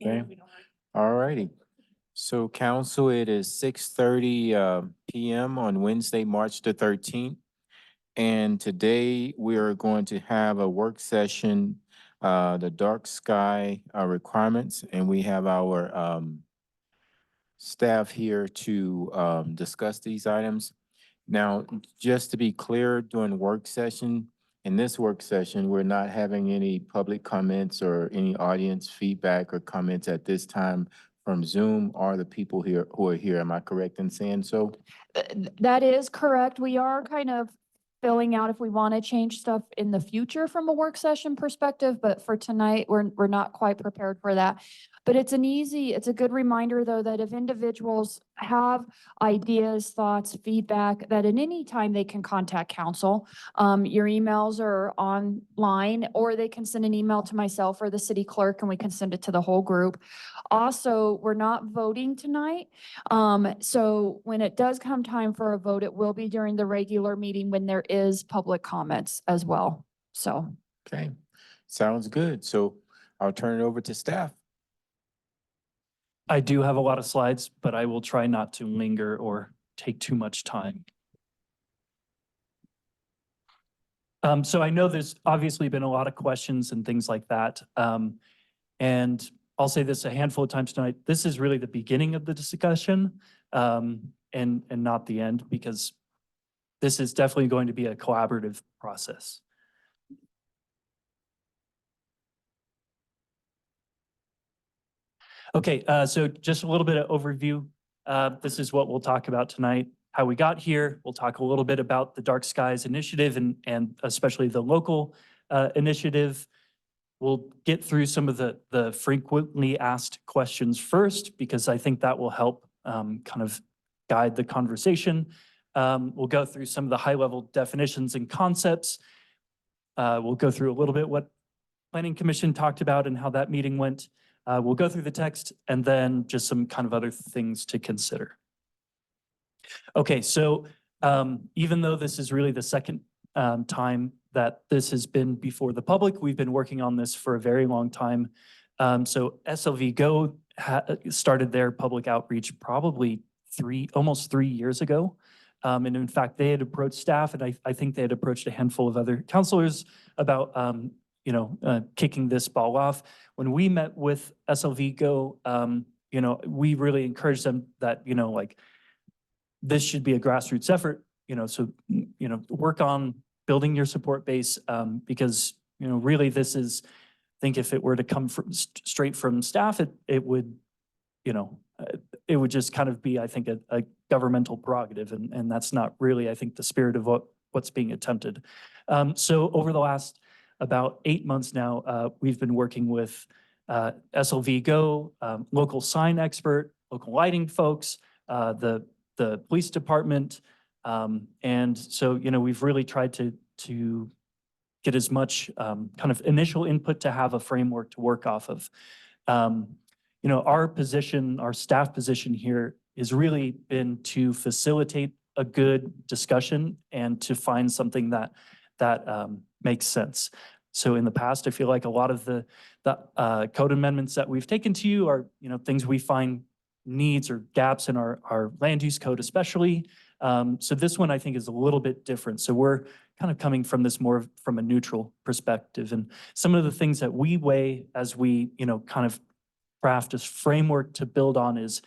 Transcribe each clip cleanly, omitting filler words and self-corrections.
Okay. All righty. So council, it is 6:30 PM on Wednesday, March the 13th. And today we are going to have a work session, the dark sky requirements, and we have our staff here to discuss these items. Now, just to be clear, during work session, in this work session, we're not having any public comments or any audience feedback or comments at this time from Zoom or the people here who are here. Am I correct in saying so? That is correct. We are kind of filling out if we want to change stuff in the future from a work session perspective, but for tonight, we're not quite prepared for that. But it's a good reminder though, that if individuals have ideas, thoughts, feedback, that at any time they can contact council. Your emails are online, or they can send an email to myself or the city clerk and we can send it to the whole group. Also, we're not voting tonight. So when it does come time for a vote, it will be during the regular meeting when there is public comments as well. So. Okay, sounds good. So I'll turn it over to staff. I do have a lot of slides, but I will try not to linger or take too much time. So I know there's obviously been a lot of questions and things like that. And I'll say this a handful of times tonight. This is really the beginning of the discussion and not the end, because this is definitely going to be a collaborative process. Okay, so just a little bit of overview. This is what we'll talk about tonight, how we got here. We'll talk a little bit about the Dark Skies Initiative and especially the local initiative. We'll get through some of the frequently asked questions first, because I think that will help kind of guide the conversation. We'll go through some of the high-level definitions and concepts. We'll go through a little bit what Planning Commission talked about and how that meeting went. We'll go through the text and then just some kind of other things to consider. Okay, so even though this is really the second time that this has been before the public, we've been working on this for a very long time. So SLV Go started their public outreach probably almost 3 years ago. And in fact, they had approached staff, and I think they had approached a handful of other counselors about kicking this ball off. When we met with SLV Go, we really encouraged them that, like, this should be a grassroots effort, so, work on building your support base, because, really this is, I think if it were to come straight from staff, it would just kind of be, I think, a governmental prerogative, and that's not really, I think, the spirit of what's being attempted. So over the last about 8 months now, we've been working with SLV Go, local sign expert, local lighting folks, the police department, and so we've really tried to get as much kind of initial input to have a framework to work off of. Our position, our staff position here has really been to facilitate a good discussion and to find something that makes sense. So in the past, I feel like a lot of the code amendments that we've taken to you are things we find needs or gaps in our land use code especially. So this one I think is a little bit different. So we're kind of coming from this more from a neutral perspective. And some of the things that we weigh as we kind of craft this framework to build on is,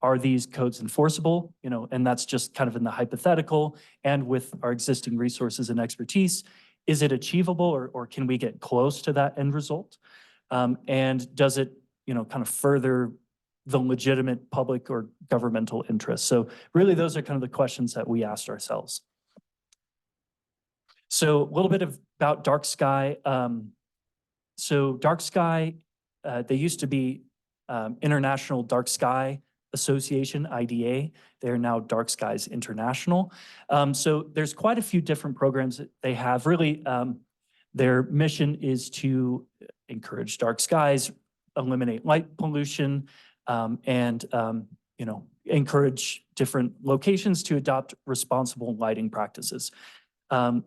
are these codes enforceable? And that's just kind of in the hypothetical and with our existing resources and expertise. Is it achievable, or can we get close to that end result? And does it, kind of further the legitimate public or governmental interest? So really, those are kind of the questions that we asked ourselves. So a little bit about Dark Sky. So Dark Sky, they used to be International Dark Sky Association, IDA. They're now Dark Skies International. So there's quite a few different programs that they have. Really, their mission is to encourage dark skies, eliminate light pollution, and encourage different locations to adopt responsible lighting practices.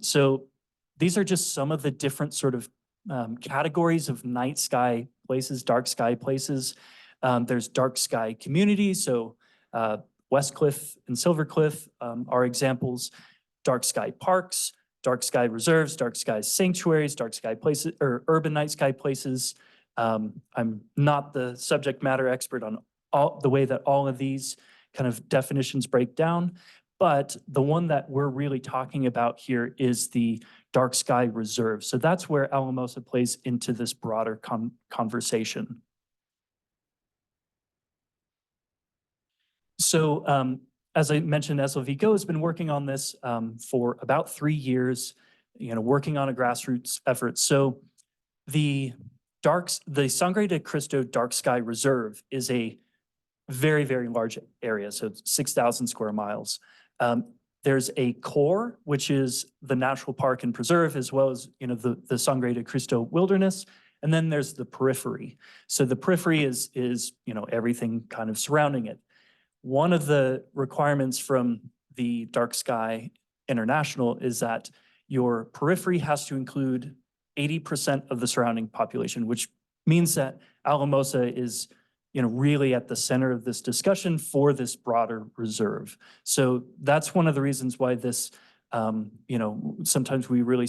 So these are just some of the different sort of categories of night sky places, dark sky places. There's dark sky communities, so Westcliff and Silver Cliff are examples. Dark sky parks, dark sky reserves, dark sky sanctuaries, dark sky places, or urban night sky places. I'm not the subject matter expert on the way that all of these kind of definitions break down, but the one that we're really talking about here is the dark sky reserve. So that's where Alamosa plays into this broader conversation. So as I mentioned, SLV Go has been working on this for about 3 years, working on a grassroots effort. So the Sangre de Cristo Dark Sky Reserve is a very, very large area, so it's 6,000 square miles. There's a core, which is the natural park and preserve, as well as the Sangre de Cristo Wilderness, and then there's the periphery. So the periphery is everything kind of surrounding it. One of the requirements from the Dark Sky International is that your periphery has to include 80% of the surrounding population, which means that Alamosa is really at the center of this discussion for this broader reserve. So that's one of the reasons why this, sometimes we really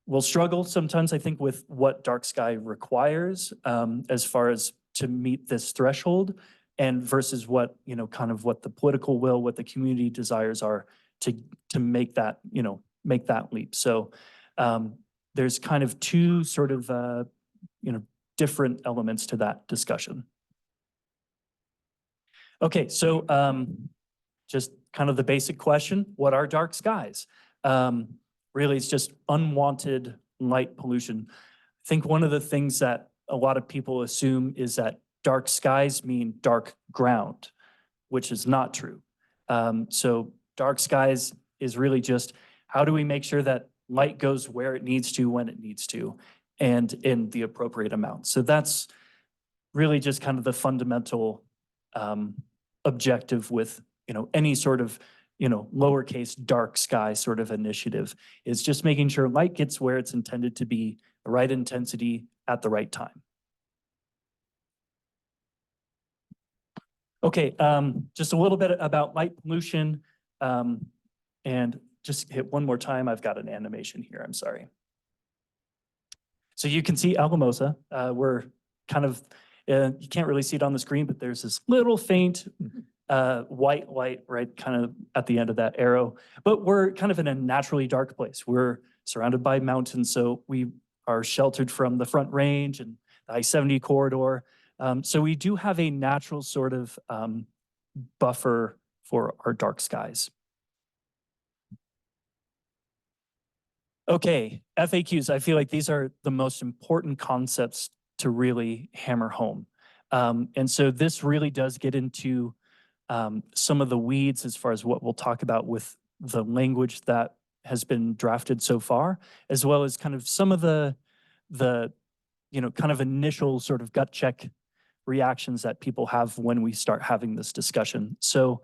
we'll struggle sometimes, I think, with what dark sky requires as far as to meet this threshold and versus what, kind of what the political will, what the community desires are to make that, make that leap. So there's kind of two sort of, different elements to that discussion. Okay, so just kind of the basic question, what are dark skies? Really, it's just unwanted light pollution. I think one of the things that a lot of people assume is that dark skies mean dark ground, which is not true. So dark skies is really just how do we make sure that light goes where it needs to, when it needs to, and in the appropriate amount. So that's really just kind of the fundamental objective with any sort of lowercase dark sky sort of initiative is just making sure light gets where it's intended to be, the right intensity at the right time. Okay, just a little bit about light pollution, and just hit one more time. I've got an animation here, I'm sorry. So you can see Alamosa. We're kind of, you can't really see it on the screen, but there's this little faint white light right kind of at the end of that arrow. But we're kind of in a naturally dark place. We're surrounded by mountains, so we are sheltered from the Front Range and the I-70 corridor. So we do have a natural sort of buffer for our dark skies. Okay, FAQs. I feel like these are the most important concepts to really hammer home. And so this really does get into some of the weeds as far as what we'll talk about with the language that has been drafted so far, as well as kind of some of the kind of initial sort of gut check reactions that people have when we start having this discussion. So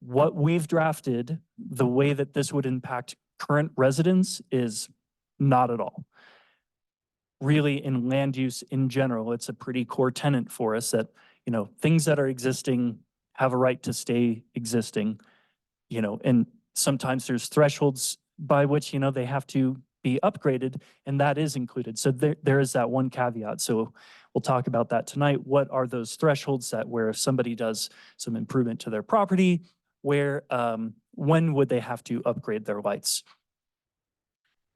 what we've drafted, the way that this would impact current residents is not at all. Really, in land use in general, it's a pretty core tenet for us that, things that are existing have a right to stay existing, and sometimes there's thresholds by which, they have to be upgraded, and that is included. So there is that one caveat. So we'll talk about that tonight. What are those thresholds that where if somebody does some improvement to their property, where, when would they have to upgrade their lights?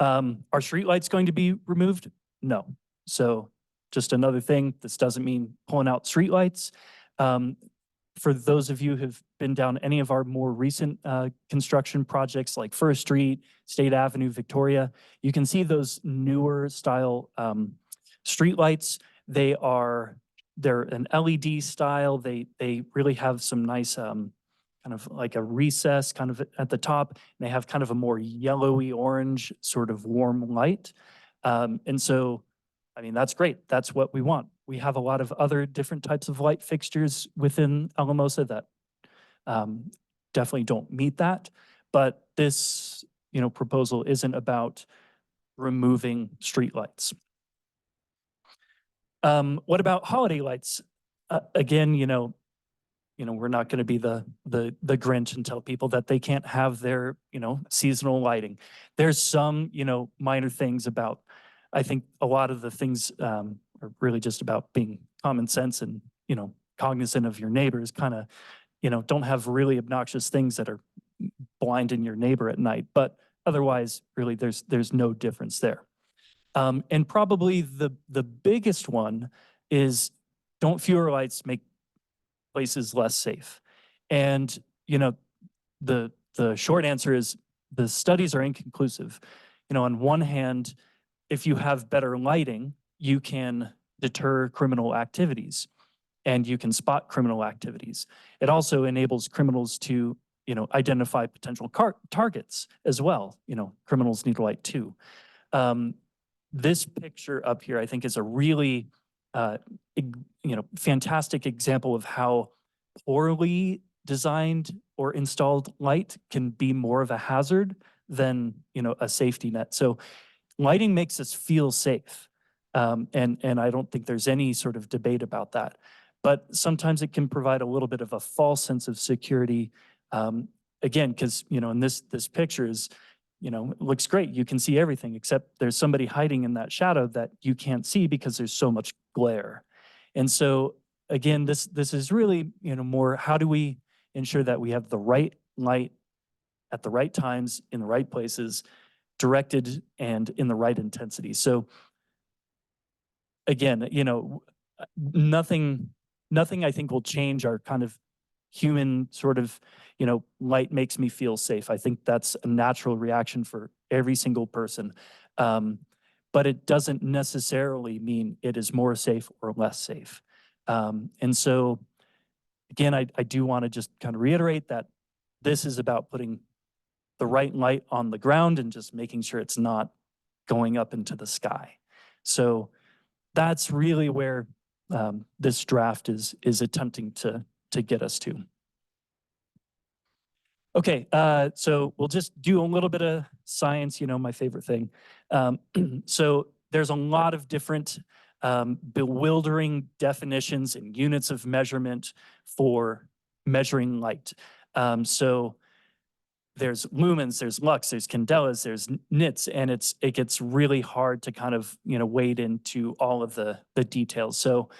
Are street lights going to be removed? No. So just another thing, this doesn't mean pulling out street lights. For those of you who've been down any of our more recent construction projects like First Street, State Avenue, Victoria, you can see those newer style street lights. They're an LED style. They really have some nice kind of like a recess kind of at the top. And they have kind of a more yellowy orange sort of warm light. And so, I mean, that's great. That's what we want. We have a lot of other different types of light fixtures within Alamosa that definitely don't meet that. But this, proposal isn't about removing streetlights. What about holiday lights? Again, we're not going to be the Grinch and tell people that they can't have their, seasonal lighting. There's some, minor things about, I think a lot of the things are really just about being common sense and, cognizant of your neighbors, kind of, don't have really obnoxious things that are blinding your neighbor at night. But otherwise, really, there's no difference there. And probably the biggest one is, don't fewer lights make places less safe? And, the short answer is the studies are inconclusive. On one hand, if you have better lighting, you can deter criminal activities and you can spot criminal activities. It also enables criminals to, identify potential targets as well. Criminals need light too. This picture up here, I think, is a really, fantastic example of how poorly designed or installed light can be more of a hazard than, a safety net. So lighting makes us feel safe. And I don't think there's any sort of debate about that. But sometimes it can provide a little bit of a false sense of security. Again, because, in this picture is, it looks great. You can see everything, except there's somebody hiding in that shadow that you can't see because there's so much glare. And so, again, this is really, more how do we ensure that we have the right light at the right times, in the right places, directed and in the right intensity. So again, nothing I think will change our kind of human sort of, light makes me feel safe. I think that's a natural reaction for every single person. But it doesn't necessarily mean it is more safe or less safe. And so, again, I do want to just kind of reiterate that this is about putting the right light on the ground and just making sure it's not going up into the sky. So that's really where this draft is attempting to get us to. Okay, so we'll just do a little bit of science, my favorite thing. So there's a lot of different bewildering definitions and units of measurement for measuring light. So there's lumens, there's lux, there's candelas, there's nits, and it gets really hard to kind of, wade into all of the details. So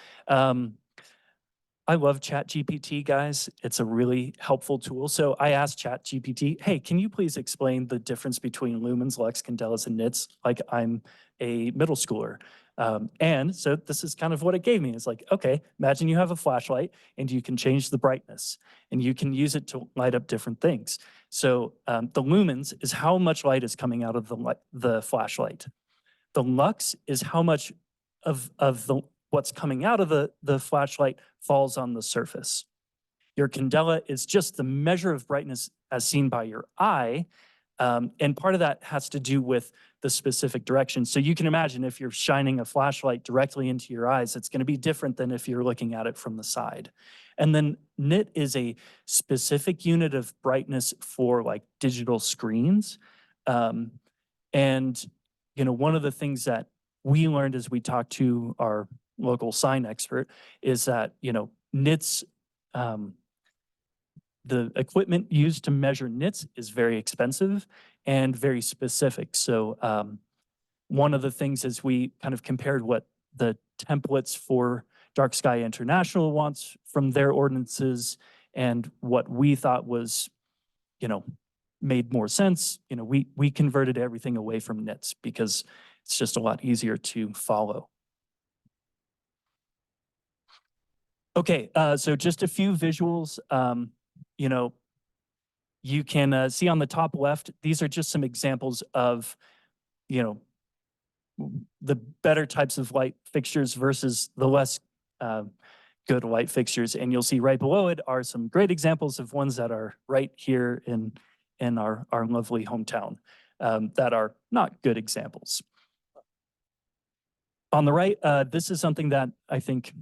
I love ChatGPT, guys. It's a really helpful tool. So I asked ChatGPT, hey, can you please explain the difference between lumens, lux, candelas, and nits? Like I'm a middle schooler. And so this is kind of what it gave me. It's like, okay, imagine you have a flashlight and you can change the brightness and you can use it to light up different things. So the lumens is how much light is coming out of the flashlight. The lux is how much of what's coming out of the flashlight falls on the surface. Your candela is just the measure of brightness as seen by your eye. And part of that has to do with the specific direction. So you can imagine if you're shining a flashlight directly into your eyes, it's going to be different than if you're looking at it from the side. And then nit is a specific unit of brightness for like digital screens. And, one of the things that we learned as we talked to our local sign expert is that, nits, the equipment used to measure nits is very expensive and very specific. So one of the things is we kind of compared what the templates for Dark Sky International wants from their ordinances and what we thought was, made more sense. We converted everything away from nits because it's just a lot easier to follow. Okay, so just a few visuals. You can see on the top left, these are just some examples of, the better types of light fixtures versus the less good light fixtures. And you'll see right below it are some great examples of ones that are right here in our lovely hometown that are not good examples. On the right, this is something that I think,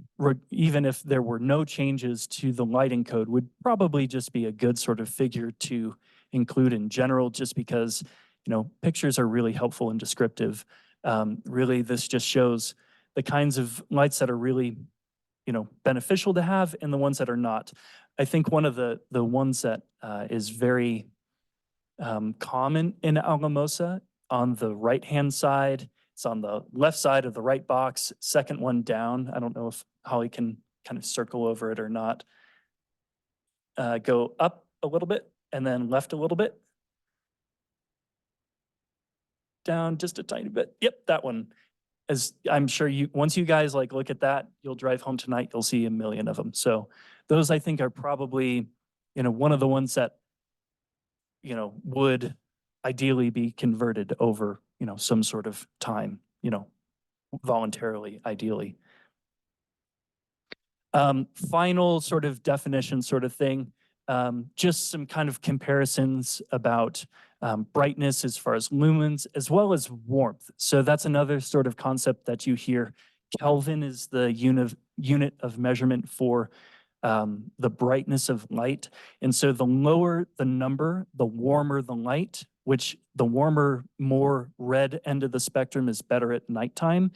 even if there were no changes to the lighting code, would probably just be a good sort of figure to include in general, just because, pictures are really helpful and descriptive. Really, this just shows the kinds of lights that are really, beneficial to have and the ones that are not. I think one of the ones that is very common in Alamosa on the right-hand side, it's on the left side of the right box, second one down. I don't know if Holly can kind of circle over it or not. Go up a little bit and then left a little bit. Down just a tiny bit. Yep, that one. As I'm sure once you guys look at that, you'll drive home tonight, you'll see a million of them. So those I think are probably, one of the ones that, would ideally be converted over, some sort of time, voluntarily, ideally. Final sort of definition sort of thing, just some kind of comparisons about brightness as far as lumens, as well as warmth. So that's another sort of concept that you hear. Kelvin is the unit of measurement for the brightness of light. And so the lower the number, the warmer the light, which the warmer, more red end of the spectrum is better at nighttime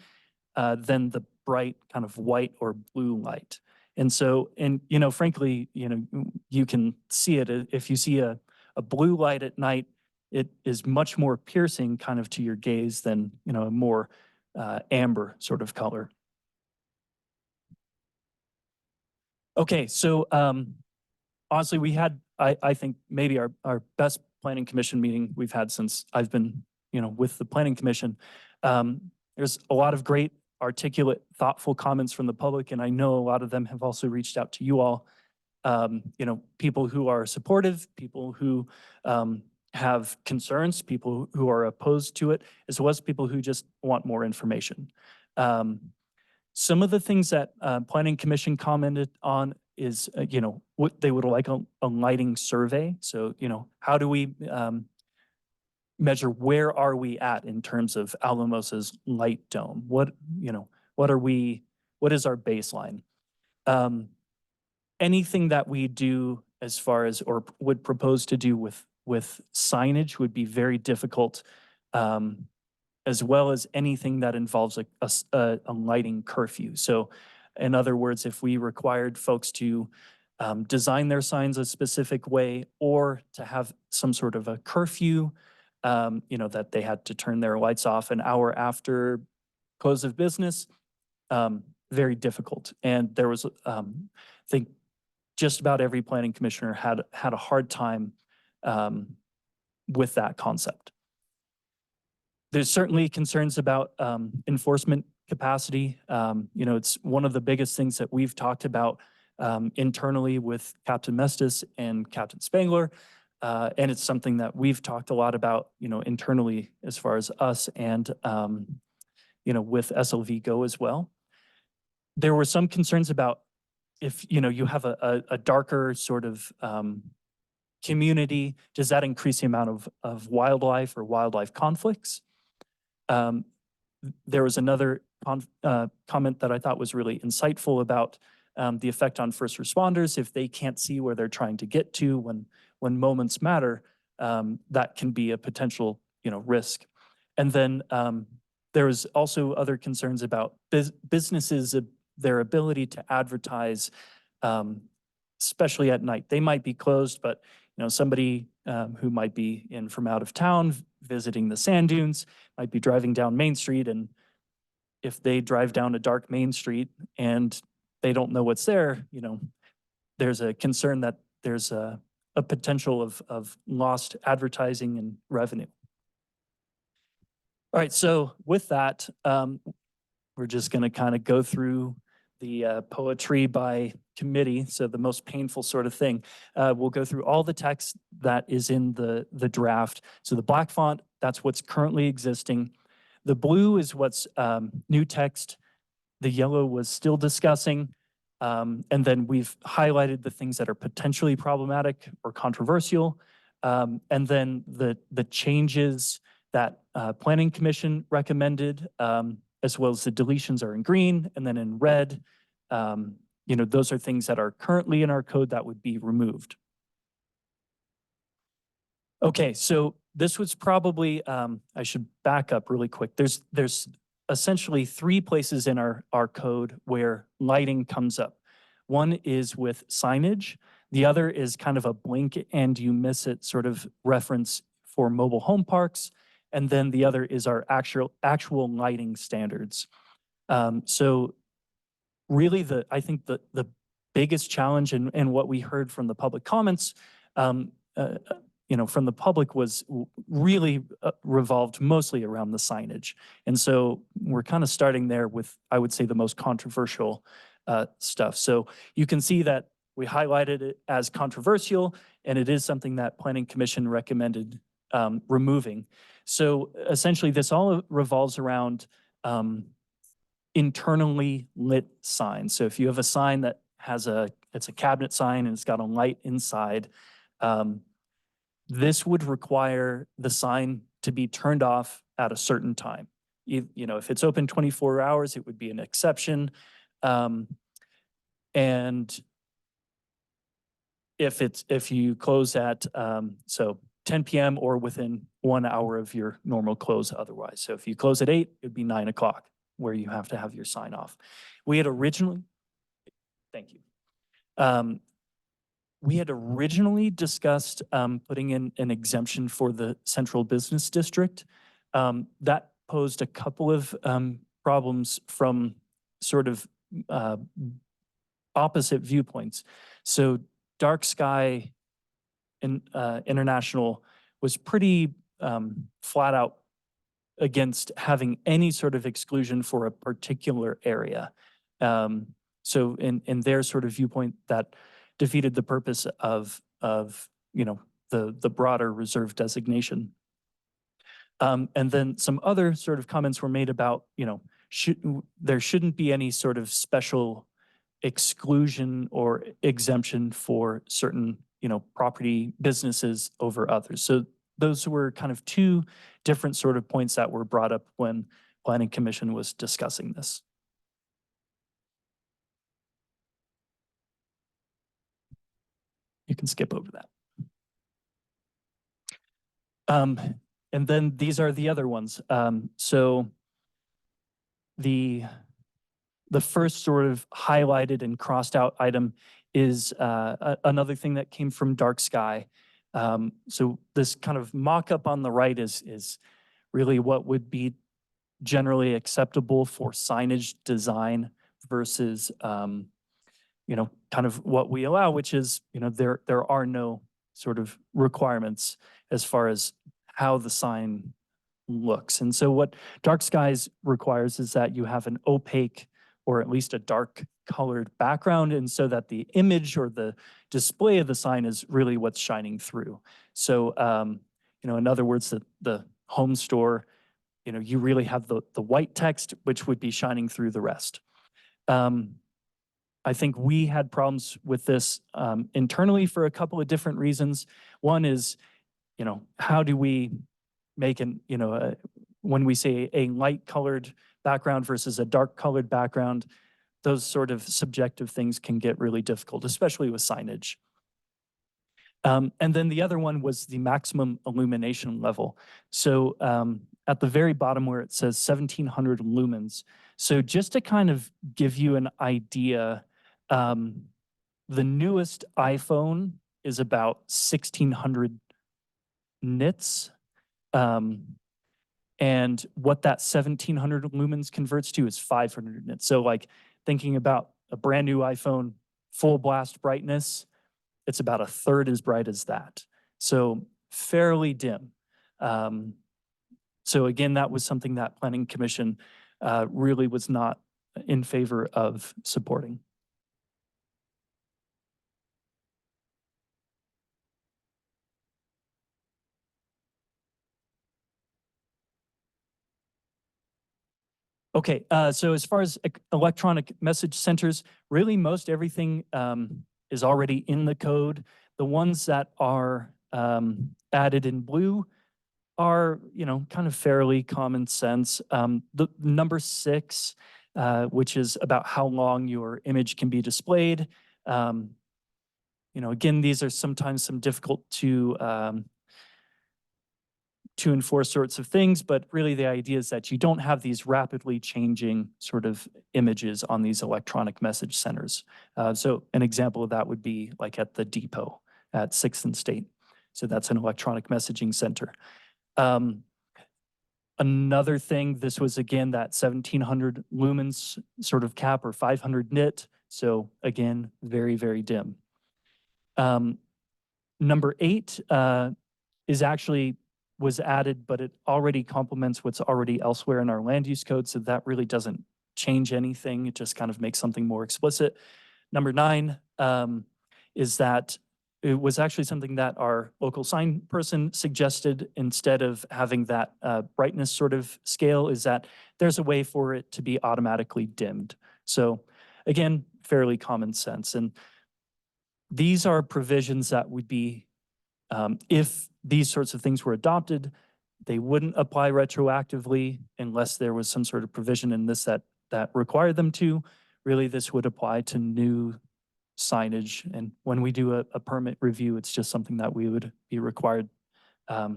than the bright kind of white or blue light. And so, frankly, you can see it. If you see a blue light at night, it is much more piercing kind of to your gaze than, a more amber sort of color. Okay, so honestly, we had, I think, maybe our best planning commission meeting we've had since I've been, with the planning commission. There's a lot of great, articulate, thoughtful comments from the public, and I know a lot of them have also reached out to you all. People who are supportive, people who have concerns, people who are opposed to it, as well as people who just want more information. Some of the things that Planning Commission commented on is, what they would like a lighting survey. So, how do we measure where are we at in terms of Alamosa's light dome? What is our baseline? Anything that we do as far as, or would propose to do with signage would be very difficult, as well as anything that involves a lighting curfew. So in other words, if we required folks to design their signs a specific way or to have some sort of a curfew, that they had to turn their lights off an hour after close of business, very difficult. And there was, I think, just about every planning commissioner had a hard time with that concept. There's certainly concerns about enforcement capacity. It's one of the biggest things that we've talked about internally with Captain Mestis and Captain Spangler. And it's something that we've talked a lot about, internally as far as us and, with SLV Go as well. There were some concerns about if, you have a darker sort of community, does that increase the amount of wildlife or wildlife conflicts? There was another comment that I thought was really insightful about the effect on first responders. If they can't see where they're trying to get to when moments matter, that can be a potential, risk. And then there was also other concerns about businesses, their ability to advertise, especially at night. They might be closed, but somebody who might be in from out of town visiting the sand dunes might be driving down Main Street, and if they drive down a dark Main Street and they don't know what's there, there's a concern that there's a potential of lost advertising and revenue. All right, so with that, we're just going to kind of go through the poetry by committee, so the most painful sort of thing. We'll go through all the text that is in the draft. So the black font, that's what's currently existing. The blue is what's new text. The yellow was still discussing. And then we've highlighted the things that are potentially problematic or controversial. And then the changes that Planning Commission recommended, as well as the deletions are in green, and then in red, those are things that are currently in our code that would be removed. Okay, so this was probably, I should back up really quick. There's essentially three places in our code where lighting comes up. One is with signage. The other is kind of a blink and you miss it sort of reference for mobile home parks. And then the other is our actual lighting standards. So really I think the biggest challenge and what we heard from the public comments, from the public was really revolved mostly around the signage. And so we're kind of starting there with, I would say, the most controversial stuff. So you can see that we highlighted it as controversial, and it is something that Planning Commission recommended removing. So essentially, this all revolves around internally lit signs. So if you have a sign that has it's a cabinet sign and it's got a light inside, this would require the sign to be turned off at a certain time. If it's open 24 hours, it would be an exception. And if you close at, so 10 p.m. or within 1 hour of your normal close otherwise. So if you close at 8, it'd be 9 o'clock where you have to have your sign off. We had originally, thank you. We had originally discussed putting in an exemption for the central business district. That posed a couple of problems from sort of opposite viewpoints. So Dark Sky International was pretty flat out against having any sort of exclusion for a particular area. So in their sort of viewpoint, that defeated the purpose of the broader reserve designation. And then some other sort of comments were made about, there shouldn't be any sort of special exclusion or exemption for certain, property businesses over others. So those were kind of two different sort of points that were brought up when Planning Commission was discussing this. You can skip over that. And then these are the other ones. So the first sort of highlighted and crossed out item is another thing that came from Dark Sky. So this kind of mock-up on the right is really what would be generally acceptable for signage design versus kind of what we allow, which is, there are no sort of requirements as far as how the sign looks. And so what Dark Skies requires is that you have an opaque or at least a dark colored background, and so that the image or the display of the sign is really what's shining through. So, in other words, the home store, you really have the white text, which would be shining through the rest. I think we had problems with this internally for a couple of different reasons. One is, how do we make when we say a light colored background versus a dark colored background, those sort of subjective things can get really difficult, especially with signage. And then the other one was the maximum illumination level. So at the very bottom where it says 1700 lumens. So just to kind of give you an idea, the newest iPhone is about 1600 nits. And what that 1700 lumens converts to is 500 nits. So like thinking about a brand new iPhone, full blast brightness, it's about a third as bright as that. So fairly dim. So again, that was something that Planning Commission really was not in favor of supporting. Okay, so as far as electronic message centers, really most everything is already in the code. The ones that are added in blue are, kind of fairly common sense. The number 6, which is about how long your image can be displayed. Again, these are sometimes some difficult to 2 and 4 sorts of things, but really the idea is that you don't have these rapidly changing sort of images on these electronic message centers. So an example of that would be like at the depot at 6th and State. So that's an electronic messaging center. Another thing, this was again that 1700 lumens sort of cap or 500 nit. So again, very, very dim. Number 8 is actually was added, but it already complements what's already elsewhere in our land use code. So that really doesn't change anything. It just kind of makes something more explicit. Number 9 is that it was actually something that our local sign person suggested instead of having that brightness sort of scale, is that there's a way for it to be automatically dimmed. So again, fairly common sense. And these are provisions that would be, if these sorts of things were adopted, they wouldn't apply retroactively unless there was some sort of provision in this that required them to. Really, this would apply to new signage. And when we do a permit review, it's just something that we would be required,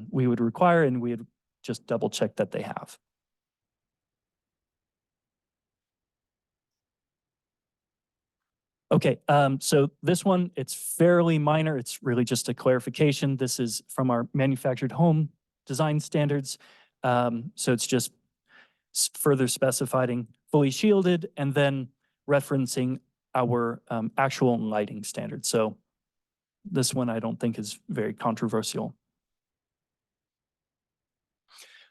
we would require, and we would just double check that they have. Okay, so this one, it's fairly minor. It's really just a clarification. This is from our manufactured home design standards. So it's just further specifying fully shielded and then referencing our actual lighting standards. So this one I don't think is very controversial.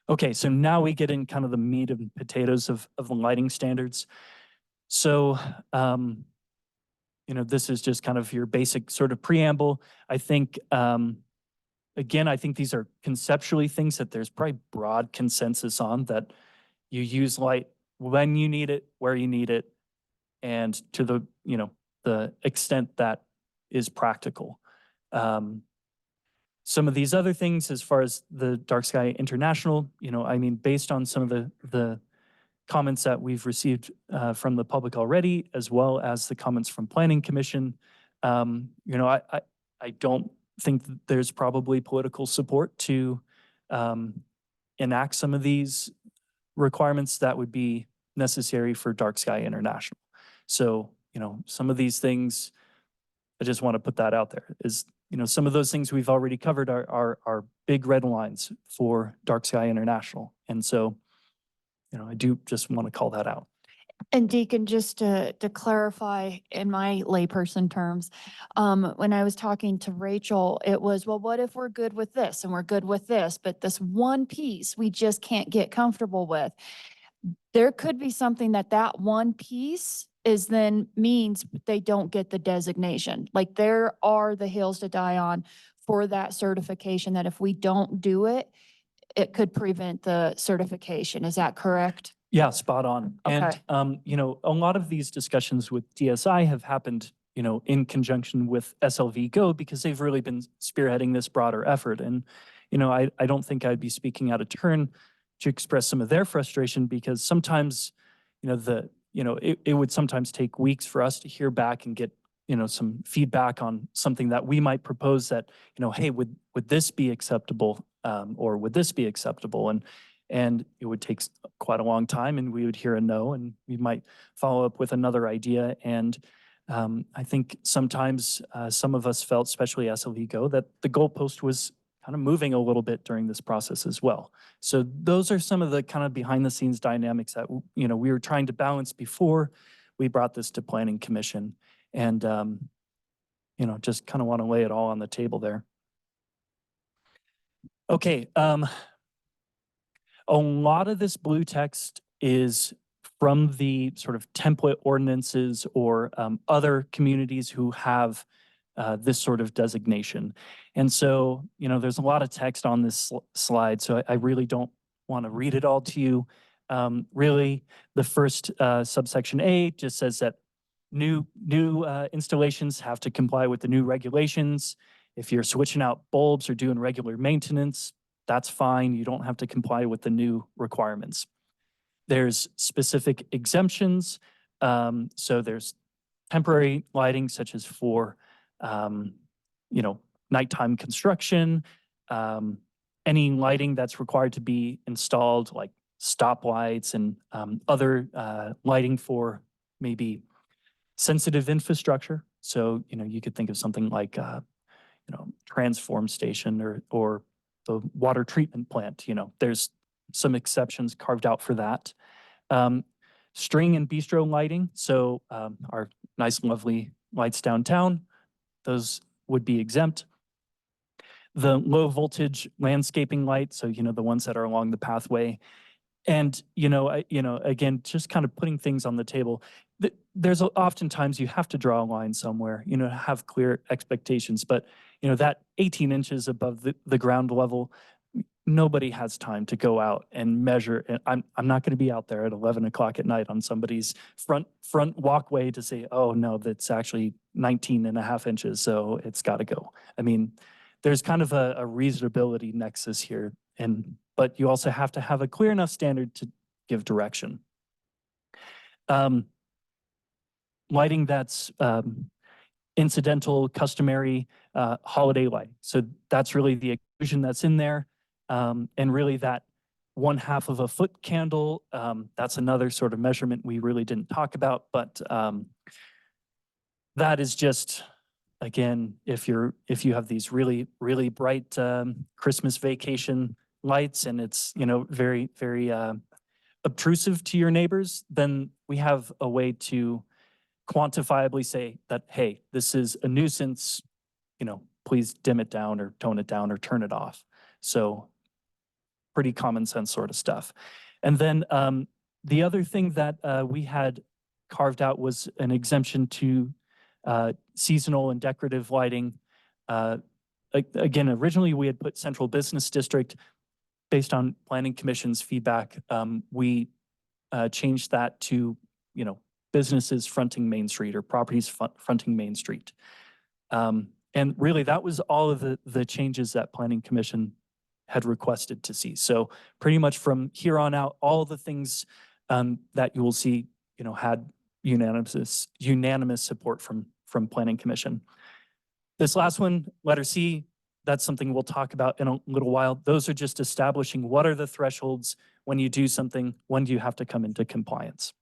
Okay, so now we get in kind of the meat and potatoes of the lighting standards. So, you know, this is just kind of your basic sort of preamble. I think, again, I think these are conceptually things that there's probably broad consensus on, that you use light when you need it, where you need it, and to the, you know, the extent that is practical. Some of these other things, as far as the Dark Sky International, you know, I mean, based on some of the comments that we've received from the public already, as well as the comments from Planning Commission, you know, I don't think that there's probably political support to enact some of these requirements that would be necessary for Dark Sky International. So, you know, some of these things, I just want to put that out there, is, you know, some of those things we've already covered are big red lines for Dark Sky International. And so, you know, I do just want to call that out. And Deacon, just to clarify in my layperson terms, when I was talking to Rachel, it was, well, what if we're good with this and we're good with this, but this one piece we just can't get comfortable with? There could be something that one piece is then means they don't get the designation. Like there are the hills to die on for that certification, that if we don't do it, it could prevent the certification. Is that correct? Yeah, spot on. Okay. And, you know, a lot of these discussions with DSI have happened, you know, in conjunction with SLV Go, because they've really been spearheading this broader effort. And, you know, I don't think I'd be speaking out of turn to express some of their frustration, because sometimes, you know, it would sometimes take weeks for us to hear back and get, you know, some feedback on something that we might propose that, you know, hey, would this be acceptable? Or would this be acceptable? And it would take quite a long time, and we would hear a no, and we might follow up with another idea. And I think sometimes some of us felt, especially SLV Go, that the goalpost was kind of moving a little bit during this process as well. So those are some of the kind of behind the scenes dynamics that, you know, we were trying to balance before we brought this to Planning Commission. And, you know, just kind of want to lay it all on the table there. Okay, a lot of this blue text is from the sort of template ordinances or other communities who have this sort of designation. And so, you know, there's a lot of text on this slide, so I really don't want to read it all to you. Really, the first subsection A just says that new installations have to comply with the new regulations. If you're switching out bulbs or doing regular maintenance, that's fine. You don't have to comply with the new requirements. There's specific exemptions. So there's temporary lighting, such as for, you know, nighttime construction, any lighting that's required to be installed, like stoplights and other lighting for maybe sensitive infrastructure. So, you could think of something like, transform station or the water treatment plant. There's some exceptions carved out for that. String and bistro lighting, so our nice, lovely lights downtown, those would be exempt. The low voltage landscaping light, so the ones that are along the pathway. And again, just kind of putting things on the table. There's oftentimes you have to draw a line somewhere, have clear expectations. But that 18 inches above the ground level, nobody has time to go out and measure. And I'm not going to be out there at 11 o'clock at night on somebody's front walkway to say, oh no, that's actually 19 and a half inches, so it's got to go. I mean, there's kind of a reasonability nexus here, but you also have to have a clear enough standard to give direction. Lighting that's incidental, customary, holiday light. So that's really the exclusion that's in there. And really that 1/2 of a foot candle, that's another sort of measurement we really didn't talk about, but that is just, again, if you have these really, really bright Christmas vacation lights and it's, very, very obtrusive to your neighbors, then we have a way to quantifiably say that, hey, this is a nuisance, please dim it down or tone it down or turn it off. So pretty common sense sort of stuff. And then the other thing that we had carved out was an exemption to seasonal and decorative lighting. Again, originally we had put central business district. Based on planning commission's feedback, we changed that to, businesses fronting Main Street or properties fronting Main Street. And really that was all of the changes that planning commission had requested to see. So pretty much from here on out, all the things that you will see, had unanimous support from planning commission. This last one, letter C, that's something we'll talk about in a little while. Those are just establishing what are the thresholds when you do something, when do you have to come into compliance.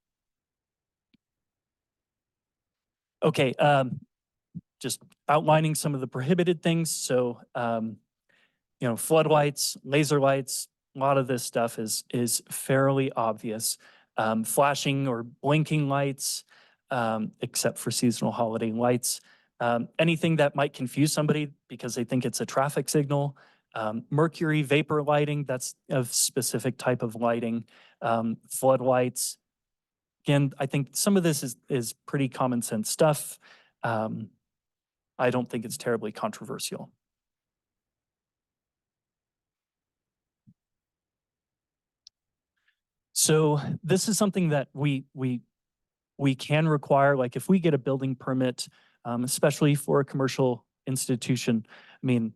Okay, just outlining some of the prohibited things. So, floodlights, laser lights, a lot of this stuff is fairly obvious. Flashing or blinking lights, except for seasonal holiday lights. Anything that might confuse somebody because they think it's a traffic signal. Mercury vapor lighting, that's a specific type of lighting. Floodlights. Again, I think some of this is pretty common sense stuff. I don't think it's terribly controversial. So this is something that we can require, like if we get a building permit, especially for a commercial institution, I mean,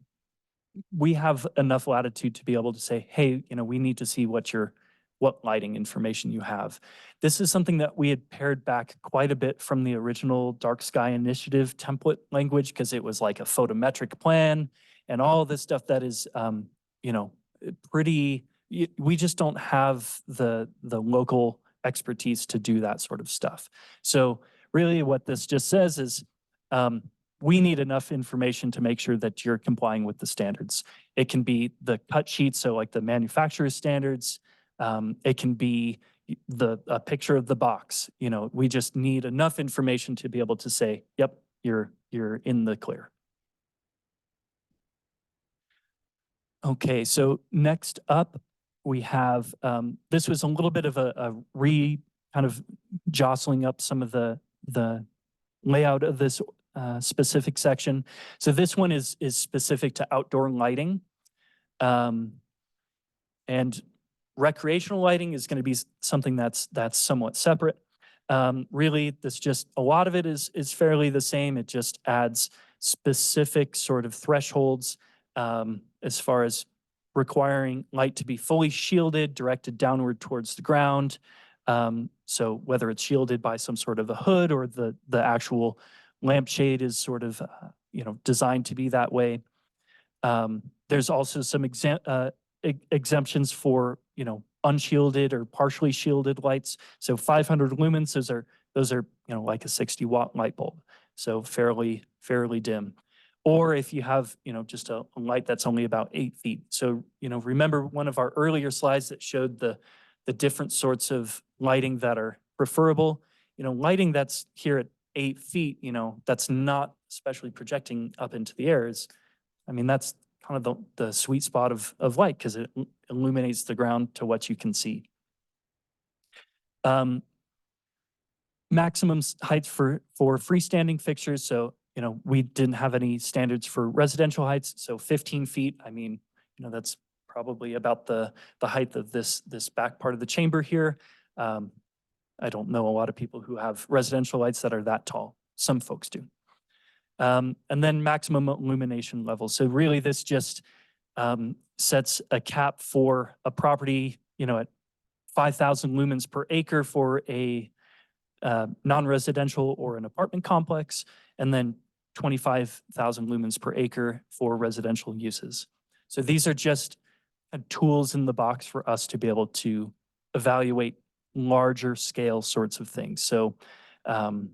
we have enough latitude to be able to say, hey, we need to see what lighting information you have. This is something that we had pared back quite a bit from the original Dark Sky Initiative template language, because it was like a photometric plan and all this stuff that is, pretty, we just don't have the local expertise to do that sort of stuff. So really what this just says is, we need enough information to make sure that you're complying with the standards. It can be the cut sheet, so like the manufacturer's standards. It can be a picture of the box. We just need enough information to be able to say, yep, you're in the clear. Okay, so next up we have, this was a little bit of a kind of jostling up some of the layout of this specific section. So this one is specific to outdoor lighting. And recreational lighting is going to be something that's somewhat separate. Really, a lot of it is fairly the same. It just adds specific sort of thresholds as far as requiring light to be fully shielded, directed downward towards the ground. So whether it's shielded by some sort of a hood or the actual lampshade is sort of designed to be that way. There's also some exemptions for, you know, unshielded or partially shielded lights. So 500 lumens, those are, you know, like a 60-watt light bulb. So fairly dim. Or if you have, you know, just a light that's only about 8 feet. So, you know, remember one of our earlier slides that showed the different sorts of lighting that are preferable. You know, lighting that's here at 8 feet, you know, that's not especially projecting up into the air is, I mean, that's kind of the sweet spot of light because it illuminates the ground to what you can see. Maximum heights for freestanding fixtures. So, you know, we didn't have any standards for residential heights. So 15 feet, I mean, you know, that's probably about the height of this back part of the chamber here. I don't know a lot of people who have residential lights that are that tall. Some folks do. And then maximum illumination level. So really this just sets a cap for a property, you know, at 5,000 lumens per acre for a non-residential or an apartment complex, and then 25,000 lumens per acre for residential uses. So these are just tools in the box for us to be able to evaluate larger scale sorts of things. So, and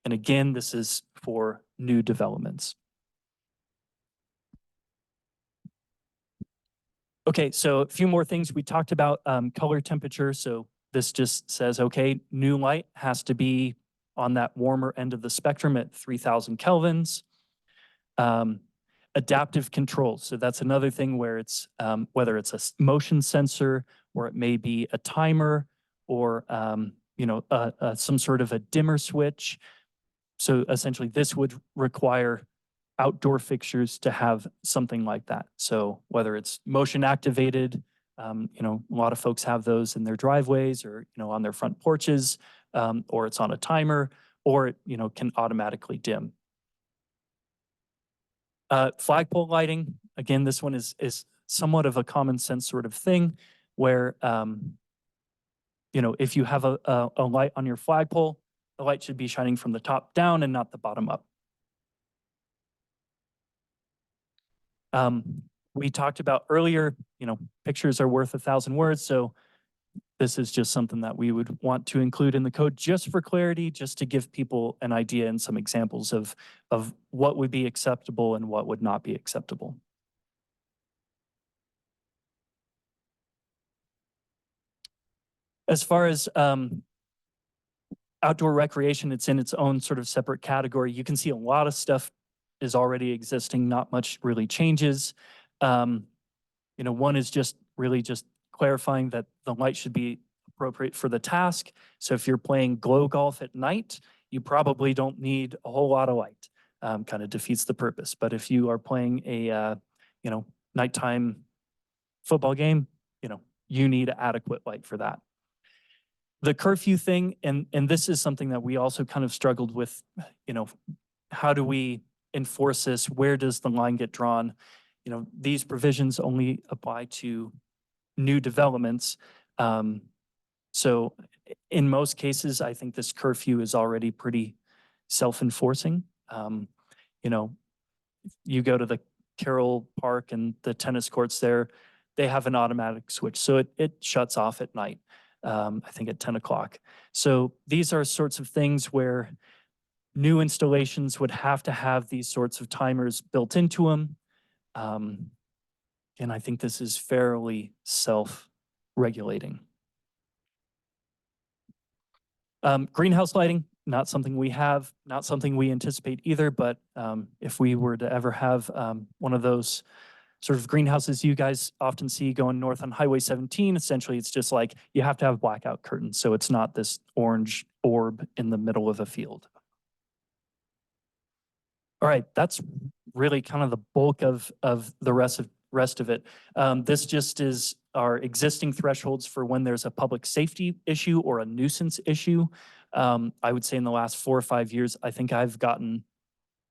again, this is for new developments. Okay, so a few more things. We talked about color temperature. So this just says, okay, new light has to be on that warmer end of the spectrum at 3,000 kelvins. Adaptive controls. So that's another thing where it's, whether it's a motion sensor or it may be a timer or, you know, some sort of a dimmer switch. So essentially this would require outdoor fixtures to have something like that. So whether it's motion activated, you know, a lot of folks have those in their driveways or, you know, on their front porches, or it's on a timer, or it, you know, can automatically dim. Flagpole lighting, again, this one is somewhat of a common sense sort of thing where, you know, if you have a light on your flagpole, the light should be shining from the top down and not the bottom up. We talked about earlier, you know, pictures are worth 1,000 words. So this is just something that we would want to include in the code just for clarity, just to give people an idea and some examples of what would be acceptable and what would not be acceptable. As far as outdoor recreation, it's in its own sort of separate category. You can see a lot of stuff is already existing, not much really changes. You know, one is just really just clarifying that the light should be appropriate for the task. So if you're playing glow golf at night, you probably don't need a whole lot of light. Kind of defeats the purpose. But if you are playing a, you know, nighttime football game, you know, you need adequate light for that. The curfew thing, and this is something that we also kind of struggled with, you know, how do we enforce this? Where does the line get drawn? You know, these provisions only apply to new developments. So in most cases, I think this curfew is already pretty self-enforcing. You know, you go to the Carroll Park and the tennis courts there, they have an automatic switch. So it shuts off at night, I think at 10 o'clock. So these are sorts of things where new installations would have to have these sorts of timers built into them. And I think this is fairly self-regulating. Greenhouse lighting, not something we have, not something we anticipate either, but if we were to ever have one of those sort of greenhouses you guys often see going north on Highway 17, essentially it's just like you have to have blackout curtains, so it's not this orange orb in the middle of a field. All right, that's really kind of the bulk of the rest of it. This just is our existing thresholds for when there's a public safety issue or a nuisance issue. I would say in the last 4 or 5 years, I think I've gotten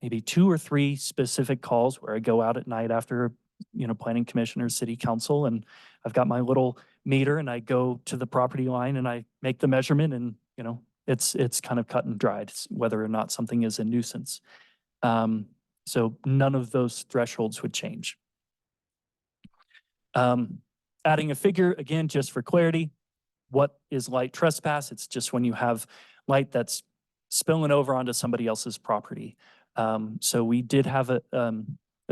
maybe 2 or 3 specific calls where I go out at night after, you know, planning commission or city council, and I've got my little meter and I go to the property line and I make the measurement, and, you know, it's kind of cut and dried whether or not something is a nuisance. So none of those thresholds would change. adding a figure, again, just for clarity. What is light trespass? It's just when you have light that's spilling over onto somebody else's property. So we did have a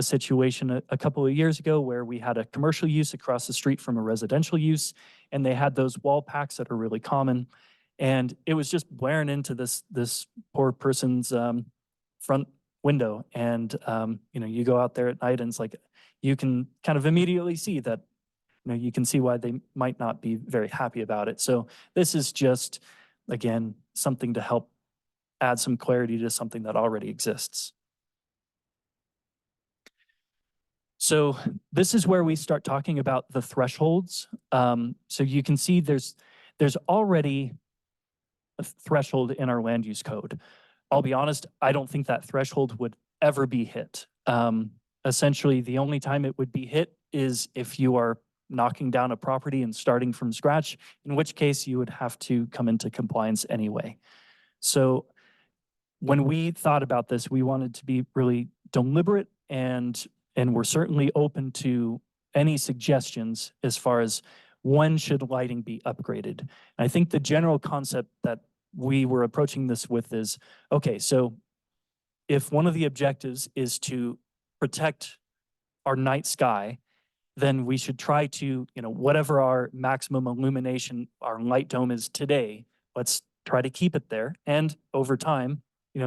situation a couple of years ago where we had a commercial use across the street from a residential use, and they had those wall packs that are really common. And it was just blaring into this poor person's front window. And you go out there at night and it's like, you can kind of immediately see that, you can see why they might not be very happy about it. So this is just, again, something to help add some clarity to something that already exists. So this is where we start talking about the thresholds. So you can see there's already a threshold in our land use code. I'll be honest, I don't think that threshold would ever be hit. Essentially, the only time it would be hit is if you are knocking down a property and starting from scratch, in which case you would have to come into compliance anyway. So when we thought about this, we wanted to be really deliberate, and we're certainly open to any suggestions as far as when should lighting be upgraded. And I think the general concept that we were approaching this with is, okay, so if one of the objectives is to protect our night sky, then we should try to, whatever our maximum illumination, our light dome is today, let's try to keep it there. And over time,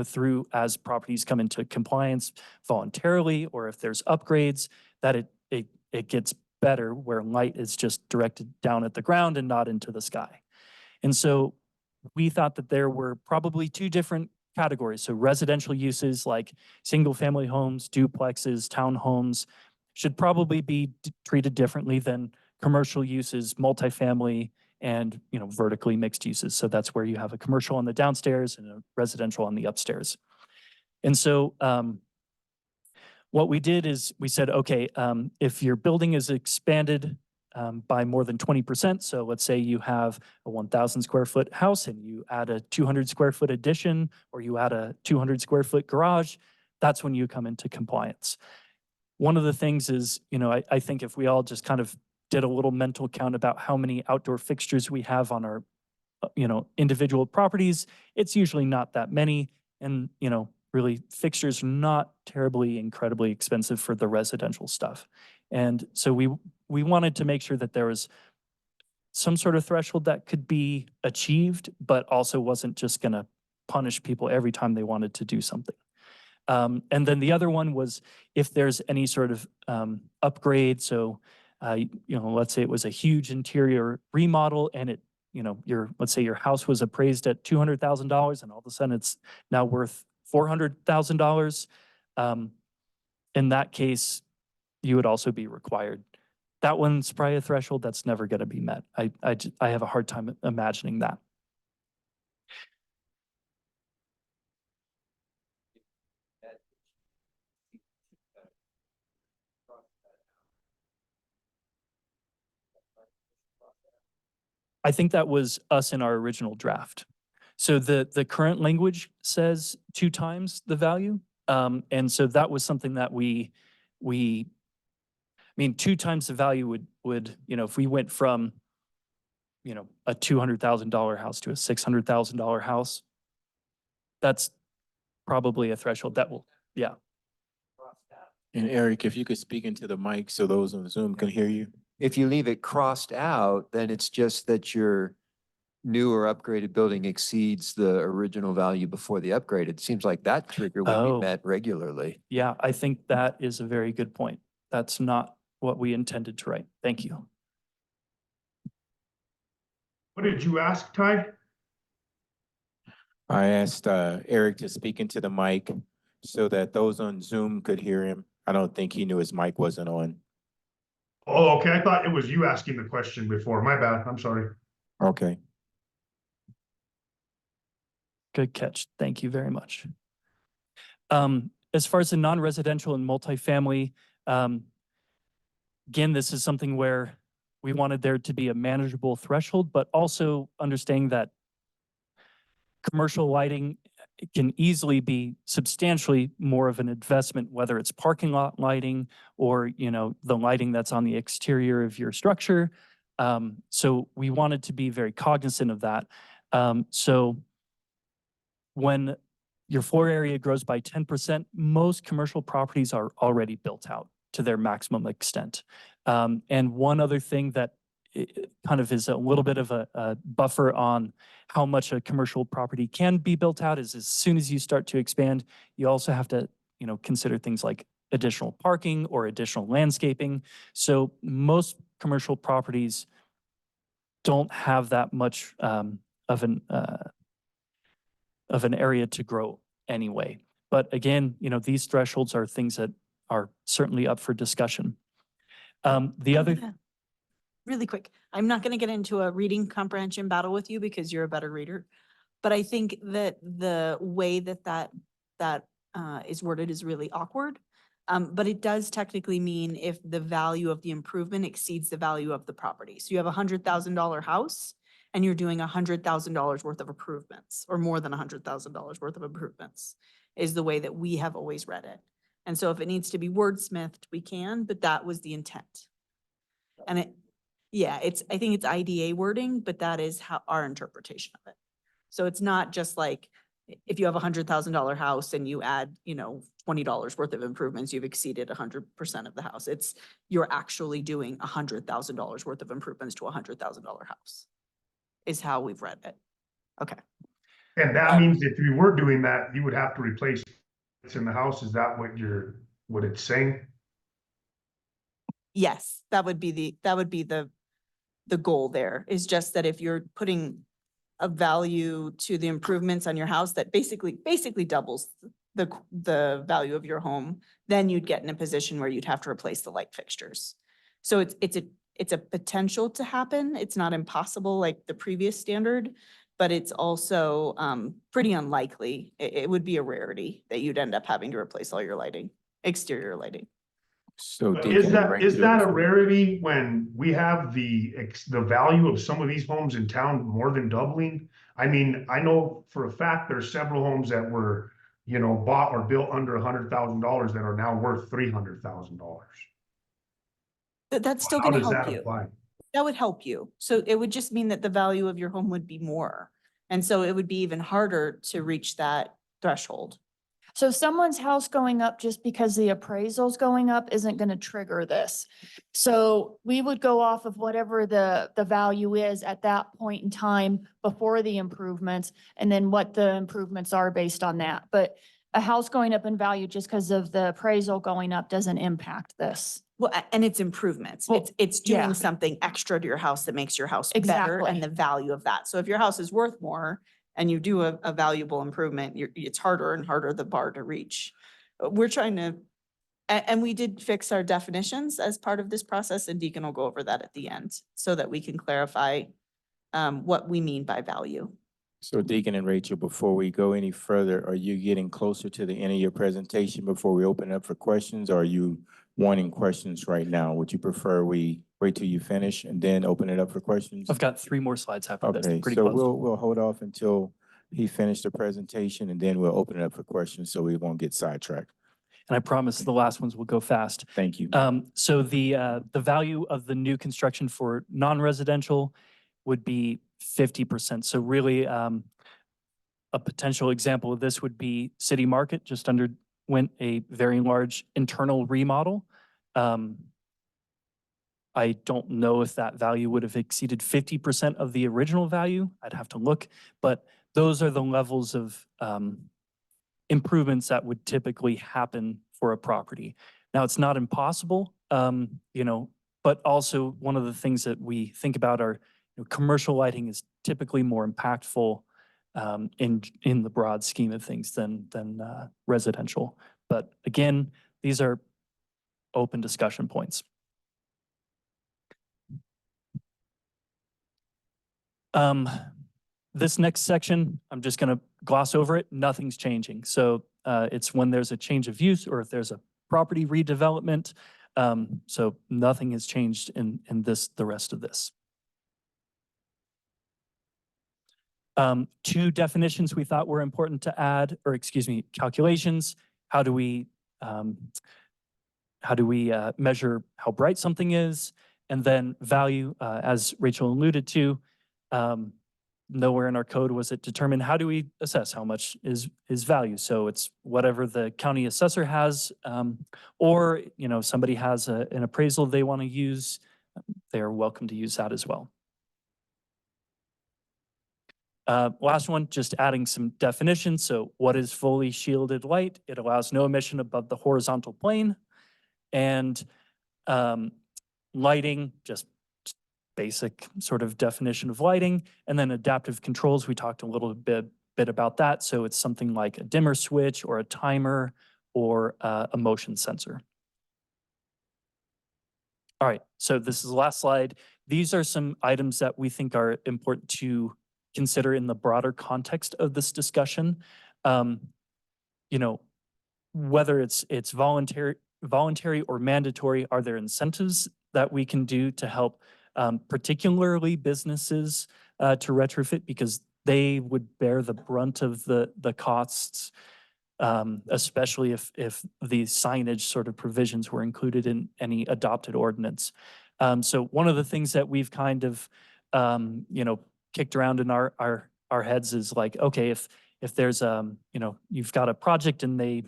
through as properties come into compliance voluntarily, or if there's upgrades, that it gets better where light is just directed down at the ground and not into the sky. And so we thought that there were probably two different categories. So residential uses like single family homes, duplexes, townhomes should probably be treated differently than commercial uses, multifamily, and vertically mixed uses. So that's where you have a commercial on the downstairs and a residential on the upstairs. And so what we did is we said, okay, if your building is expanded by more than 20%, so let's say you have a 1,000 square foot house and you add a 200 square foot addition, or you add a 200 square foot garage, that's when you come into compliance. One of the things is, I think if we all just kind of did a little mental count about how many outdoor fixtures we have on our, individual properties, it's usually not that many. And, really fixtures are not terribly incredibly expensive for the residential stuff. And so we wanted to make sure that there was some sort of threshold that could be achieved, but also wasn't just going to punish people every time they wanted to do something. And then the other one was if there's any sort of upgrade. So, let's say it was a huge interior remodel and it, let's say your house was appraised at $200,000 and all of a sudden it's now worth $400,000. In that case, you would also be required. That one's probably a threshold that's never going to be met. I have a hard time imagining that. I think that was us in our original draft. So the current language says 2 times the value. And so that was something that we 2 times the value would, if we went from, a $200,000 house to a $600,000 house, that's probably a threshold that will, yeah. And Eric, if you could speak into the mic so those on Zoom can hear you. If you leave it crossed out, then it's just that your new or upgraded building exceeds the original value before the upgrade. It seems like that trigger would Oh. be met regularly. Yeah, I think that is a very good point. That's not what we intended to write. Thank you. What did you ask, Ty? I asked Eric to speak into the mic so that those on Zoom could hear him. I don't think he knew his mic wasn't on. Oh, okay. I thought it was you asking the question before. My bad. I'm sorry. Okay. Good catch. Thank you very much. As far as the non-residential and multifamily, again, this is something where we wanted there to be a manageable threshold, but also understanding that commercial lighting it can easily be substantially more of an investment, whether it's parking lot lighting or, you know, the lighting that's on the exterior of your structure. So we wanted to be very cognizant of that. So when your floor area grows by 10%, most commercial properties are already built out to their maximum extent. And one other thing that kind of is a little bit of a buffer on how much a commercial property can be built out is as soon as you start to expand, you also have to, you know, consider things like additional parking or additional landscaping. So most commercial properties don't have that much of an area to grow anyway. But again, you know, these thresholds are things that are certainly up for discussion. The other, Really quick, I'm not gonna get into a reading comprehension battle with you because you're a better reader. But I think that the way that is worded is really awkward. But it does technically mean if the value of the improvement exceeds the value of the property. So you have $100,000 house and you're doing $100,000 worth of improvements, or more than $100,000 worth of improvements, is the way that we have always read it. And so if it needs to be wordsmithed, we can, but that was the intent. And I think it's IDA wording, but that is how our interpretation of it. So it's not just like, if you have $100,000 house and you add, you know, $20 worth of improvements, you've exceeded 100% of the house. It's, you're actually doing $100,000 worth of improvements to a $100,000 house, is how we've read it. Okay. And that means if you were doing that, you would have to replace what's in the house. Is that what it's saying? Yes, that would be the goal there, is just that if you're putting a value to the improvements on your house that basically doubles the value of your home, then you'd get in a position where you'd have to replace the light fixtures. So it's a potential to happen. It's not impossible like the previous standard, but it's also pretty unlikely. It would be a rarity that you'd end up having to replace all your lighting, exterior lighting. So But Deacon Is and that Rachel- a rarity when we have the value of some of these homes in town more than doubling? I mean, I know for a fact there's several homes that were, you know, bought or built under $100,000 that are now worth $300,000. That's still How gonna does help that you. apply? That would help you. So it would just mean that the value of your home would be more. And so it would be even harder to reach that threshold. So someone's house going up just because the appraisal's going up isn't going to trigger this. So we would go off of whatever the value is at that point in time before the improvements, and then what the improvements are based on that. But a house going up in value just because of the appraisal going up doesn't impact this. Well, and it's improvements. Well, It's yeah. doing something extra to your house that makes your house better, Exactly. and the value of that. So if your house is worth more and you do a valuable improvement, it's harder and harder the bar to reach. We're trying to, and we did fix our definitions as part of this process, and Deacon will go over that at the end so that we can clarify what we mean by value. So Deacon and Rachel, before we go any further, are you getting closer to the end of your presentation before we open up for questions? Or are you wanting questions right now? Would you prefer we wait till you finish and then open it up for questions? I've got 3 more slides after this. Okay, Pretty so close. we'll hold off until he finished the presentation, and then we'll open it up for questions so we won't get sidetracked. And I promise the last ones will go fast. Thank you. So the value of the new construction for non-residential would be 50%. So really, a potential example of this would be City Market, just underwent a very large internal remodel. I don't know if that value would have exceeded 50% of the original value. I'd have to look, but those are the levels of improvements that would typically happen for a property. Now, it's not impossible, you know, but also one of the things that we think about are, you know, commercial lighting is typically more impactful in the broad scheme of things than residential. But again, these are open discussion points. This next section, I'm just going to gloss over it. Nothing's changing. So it's when there's a change of use or if there's a property redevelopment. So nothing has changed in the rest of this. Two definitions we thought were important to add, or excuse me, calculations. How do we measure how bright something is? And then value, as Rachel alluded to, nowhere in our code was it determined how do we assess how much is value. So it's whatever the county assessor has, or somebody has an appraisal they want to use, they're welcome to use that as well. Last one, just adding some definitions. So what is fully shielded light? It allows no emission above the horizontal plane. And lighting, just basic sort of definition of lighting. And then adaptive controls, we talked a little bit about that. So it's something like a dimmer switch or a timer or a motion sensor. All right, so this is the last slide. These are some items that we think are important to consider in the broader context of this discussion. Whether it's voluntary or mandatory, are there incentives that we can do to help particularly businesses to retrofit, because they would bear the brunt of the costs, especially if the signage sort of provisions were included in any adopted ordinance. So one of the things that we've kind of kicked around in our heads is like, okay, if there's you've got a project and they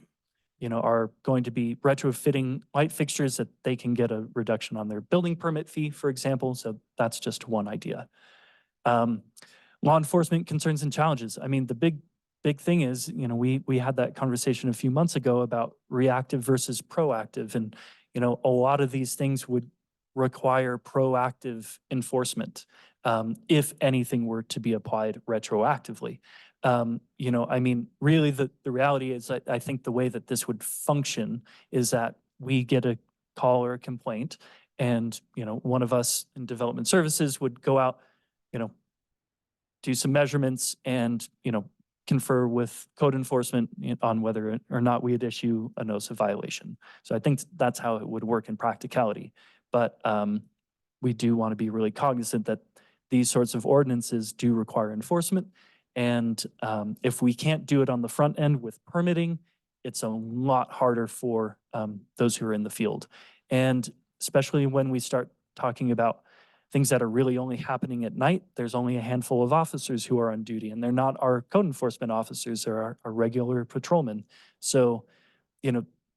are going to be retrofitting light fixtures, that they can get a reduction on their building permit fee, for example. So that's just one idea. Law enforcement concerns and challenges. I mean, the big thing is, we had that conversation a few months ago about reactive versus proactive. And, a lot of these things would require proactive enforcement if anything were to be applied retroactively. I mean, really the reality is I think the way that this would function is that we get a call or a complaint and, one of us in development services would go out, do some measurements and, confer with code enforcement on whether or not we would issue a notice of violation. So I think that's how it would work in practicality. But we do want to be really cognizant that these sorts of ordinances do require enforcement. And if we can't do it on the front end with permitting, it's a lot harder for those who are in the field. And especially when we start talking about things that are really only happening at night, there's only a handful of officers who are on duty, and they're not our code enforcement officers, they're our regular patrolmen. So,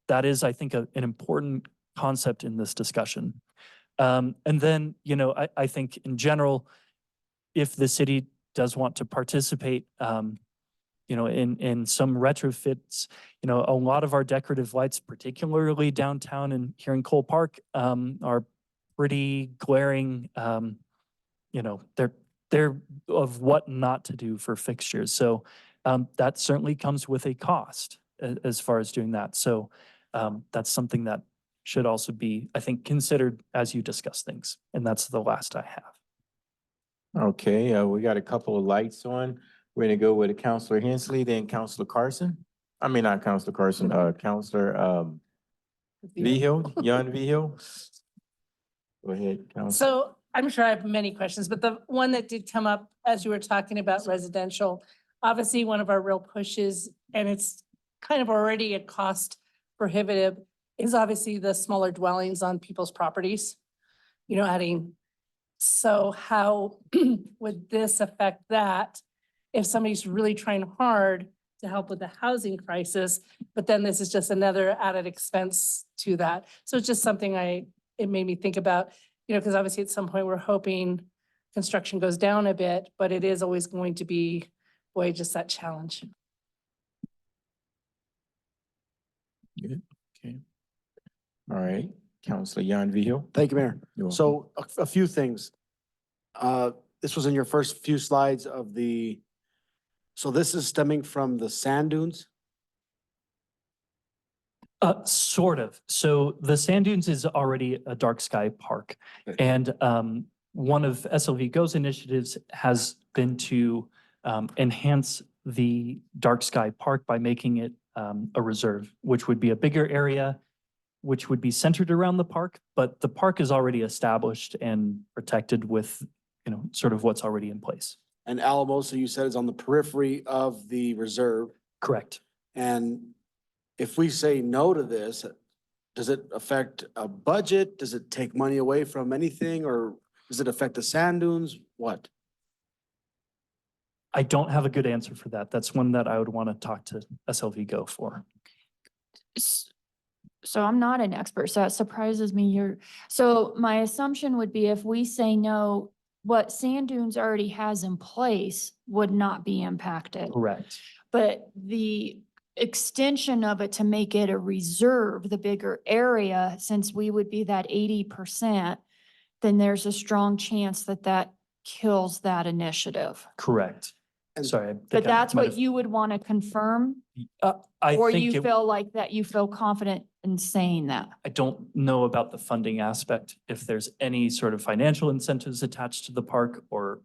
that is, I think, an important concept in this discussion. And then, I think in general, if the city does want to participate, in some retrofits, a lot of our decorative lights, particularly downtown and here in Cole Park, are pretty glaring. They're of what not to do for fixtures. So that certainly comes with a cost as far as doing that. So that's something that should also be, I think, considered as you discuss things. And that's the last I have. Okay, we got a couple of lights on. We're gonna go with Councilor Hensley, then Councilor Carson. I mean, not Councilor Carson, Councilor Vigil, Jan Vigil. Go ahead, Councilor. So I'm sure I have many questions, but the one that did come up as you were talking about residential, obviously one of our real pushes, and it's kind of already a cost prohibitive, is obviously the smaller dwellings on people's properties, adding. So how would this affect that if somebody's really trying hard to help with the housing crisis, but then this is just another added expense to that? So it's just something it made me think about, because obviously at some point we're hoping construction goes down a bit, but it is always going to be, boy, just that challenge. Good, okay. All right, Councilor Jan Vigil. Thank you, Mayor. You're welcome. So a few things. This was in your first few slides of so this is stemming from the sand dunes? Sort of. So the Sand Dunes is already a dark sky park. And one of SLV Go's initiatives has been to enhance the dark sky park by making it a reserve, which would be a bigger area, which would be centered around the park, but the park is already established and protected with, sort of what's already in place. And Alamosa, you said, is on the periphery of the reserve. Correct. And if we say no to this, does it affect a budget? Does it take money away from anything, or does it affect the sand dunes? What? I don't have a good answer for that. That's one that I would want to talk to SLV Go for. So I'm not an expert, so that surprises me. So my assumption would be if we say no, what Sand Dunes already has in place would not be impacted. Correct. But the extension of it to make it a reserve, the bigger area, since we would be that 80%, then there's a strong chance that that kills that initiative. Correct. And- Sorry. I think But I that's might what have- you would want to confirm? I Or think you it- feel like that you feel confident in saying that? I don't know about the funding aspect, if there's any sort of financial incentives attached to the park or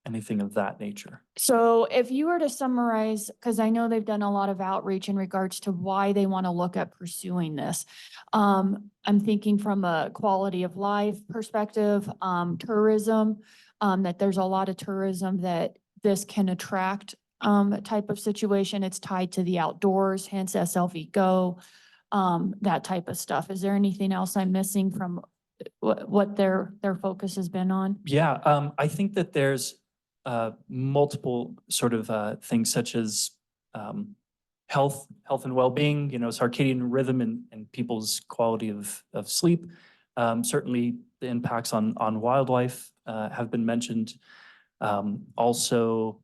anything of that nature. So if you were to summarize, because I know they've done a lot of outreach in regards to why they want to look at pursuing this. I'm thinking from a quality of life perspective, tourism, that there's a lot of tourism that this can attract, type of situation. It's tied to the outdoors, hence SLV Go, that type of stuff. Is there anything else I'm missing from what their focus has been on? Yeah, I think that there's multiple sort of things such as health and well-being, circadian rhythm and people's quality of sleep. Certainly the impacts on wildlife have been mentioned. Also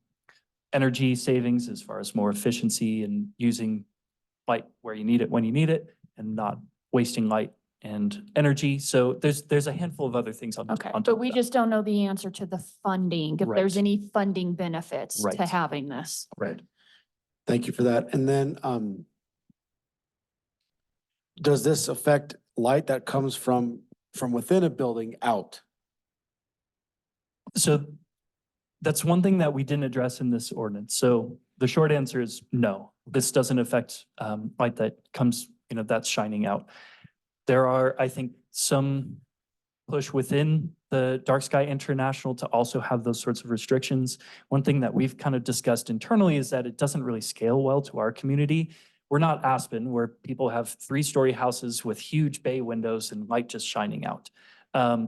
energy savings as far as more efficiency and using light where you need it, when you need it, and not wasting light and energy. So there's a handful of other things on. Okay, on top but of we that. just don't know the answer to the funding, if there's Right. any funding benefits to Right. having this. Right. Thank you for that. And then, does this affect light that comes from within a building out? So that's one thing that we didn't address in this ordinance. So the short answer is no. This doesn't affect light that comes, that's shining out. There are, I think, some push within the Dark Sky International to also have those sorts of restrictions. One thing that we've kind of discussed internally is that it doesn't really scale well to our community. We're not Aspen, where people have 3-story houses with huge bay windows and light just shining out.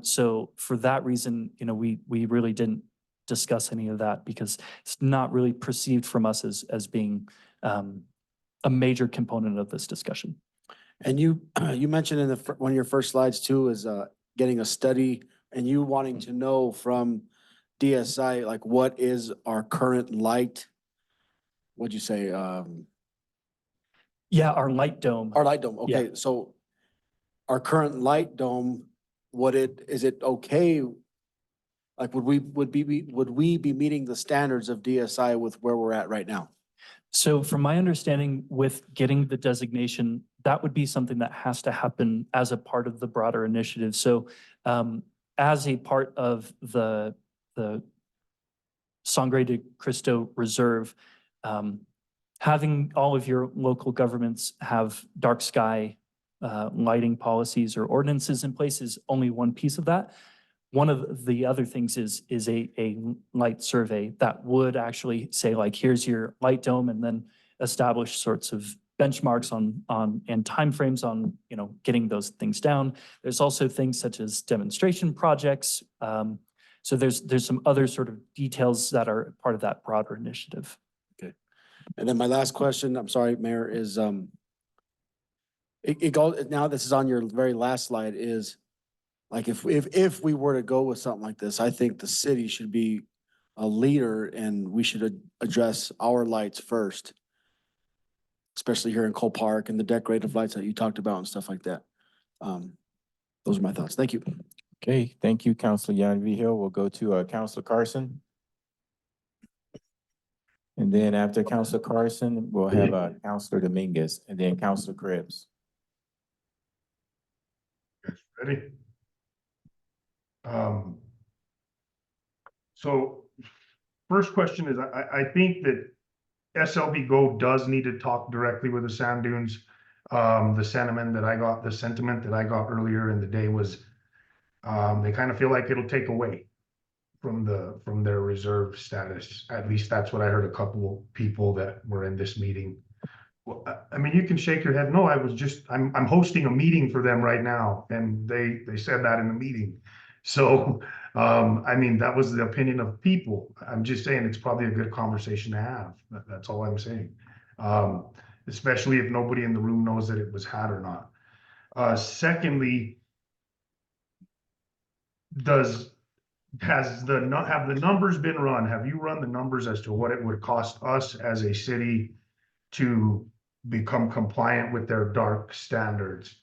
So for that reason, we really didn't discuss any of that because it's not really perceived from us as being a major component of this discussion. And you mentioned in one of your first slides too, is getting a study and you wanting to know from DSI, like what is our current light? What'd you say? Yeah, our light dome. Our light dome, okay, so our current light dome, is it okay? Like, would we be meeting the standards of DSI with where we're at right now? So from my understanding, with getting the designation, that would be something that has to happen as a part of the broader initiative. So as a part of the Sangre de Cristo Reserve, having all of your local governments have dark sky lighting policies or ordinances in place is only one piece of that. One of the other things is a light survey that would actually say, like, here's your light dome, and then establish sorts of benchmarks on and timeframes on, getting those things down. There's also things such as demonstration projects. So there's some other sort of details that are part of that broader initiative. Okay. And then my last question, I'm sorry, Mayor, is it goes, now this is on your very last slide, is like if we were to go with something like this, I think the city should be a leader and we should address our lights first. Especially here in Cole Park and the decorative lights that you talked about and stuff like that. Those are my thoughts. Thank you. Okay, thank you, Councilor Yanavihil. We'll go to Councilor Carson. And then after Councilor Carson, we'll have Councilor Dominguez and then Councilor Krebs. Ready? So first question is, I think that SLV Go does need to talk directly with the Sand Dunes. The sentiment that I got earlier in the day was, they kind of feel like it'll take away. from their reserve status. At least that's what I heard a couple of people that were in this meeting. Well, I mean, you can shake your head. No, I'm hosting a meeting for them right now, and they said that in the meeting. So, I mean, that was the opinion of people. I'm just saying it's probably a good conversation to have. That's all I'm saying. Especially if nobody in the room knows that it was had or not. Secondly, have the numbers been run? Have you run the numbers as to what it would cost us as a city to become compliant with their dark standards,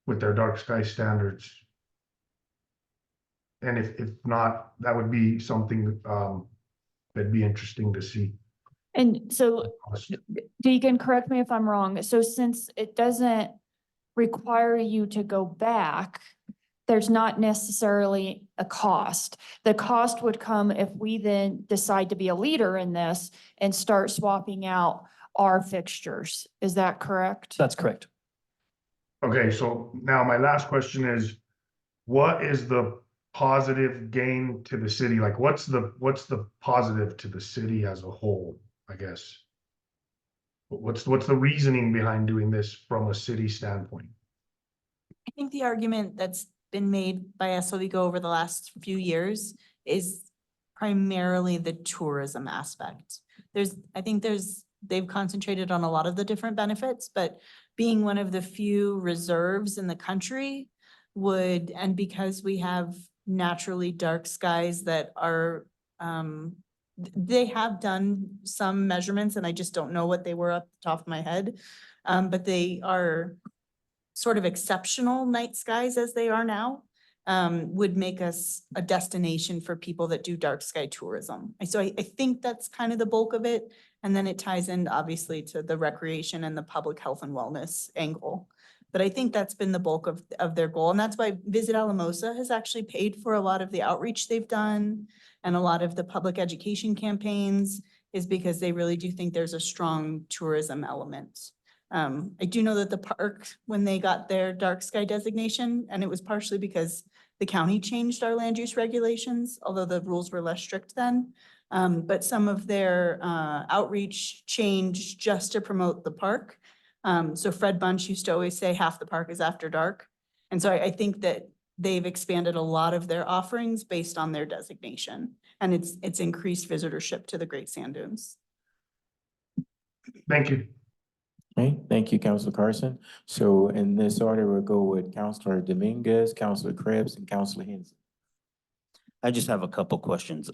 with their dark sky standards? And if not, that would be something that'd be interesting to see. And so Deacon, correct me if I'm wrong. So since it doesn't require you to go back, there's not necessarily a cost. The cost would come if we then decide to be a leader in this and start swapping out our fixtures. Is that correct? That's correct. Okay, so now my last question is, what is the positive gain to the city? Like, what's the positive to the city as a whole, I guess? What's the reasoning behind doing this from a city standpoint? I think the argument that's been made by SLV Go over the last few years is primarily the tourism aspect. They've concentrated on a lot of the different benefits, but being one of the few reserves in the country and because we have naturally dark skies that are, they have done some measurements and I just don't know what they were off the top of my head. But they are sort of exceptional night skies as they are now, would make us a destination for people that do dark sky tourism. So I think that's kind of the bulk of it. And then it ties in obviously to the recreation and the public health and wellness angle. But I think that's been the bulk of their goal. And that's why Visit Alamosa has actually paid for a lot of the outreach they've done and a lot of the public education campaigns, is because they really do think there's a strong tourism element. I do know that the park, when they got their dark sky designation, and it was partially because the county changed our land use regulations, although the rules were less strict then. But some of their outreach changed just to promote the park. So Fred Bunch used to always say half the park is after dark. And so I think that they've expanded a lot of their offerings based on their designation, and it's increased visitorship to the Great Sand Dunes. Thank you. Okay, thank you, Councilor Carson. So in this order, we'll go with Councilor Dominguez, Councilor Krebs, and Councilor Henson. I just have a couple questions,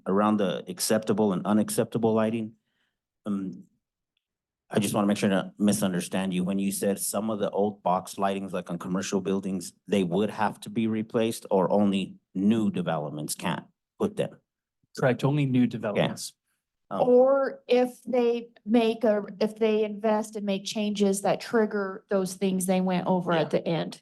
around the acceptable and unacceptable lighting. I just want to make sure to misunderstand you. When you said some of the old box lightings, like on commercial buildings, they would have to be replaced, or only new developments can't put them? Correct. Only new developments. Or if they invest and make changes that trigger those things they went over at the end.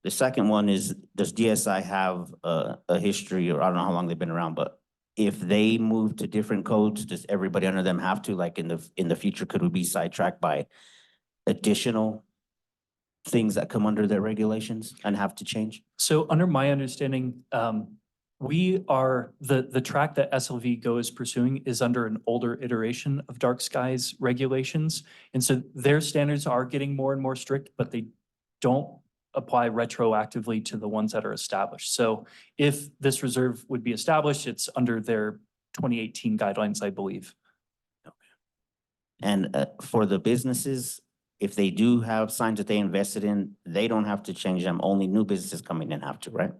The second one is, does DSI have a history, or I don't know how long they've been around, but if they move to different codes, does everybody under them have to, like in the future, could we be sidetracked by additional things that come under their regulations and have to change? So under my understanding, the track that SLV Go is pursuing is under an older iteration of dark skies regulations. And so their standards are getting more and more strict, but they don't apply retroactively to the ones that are established. So if this reserve would be established, it's under their 2018 guidelines, I believe. And for the businesses, if they do have signs that they invested in, they don't have to change them. Only new businesses coming in have to, right?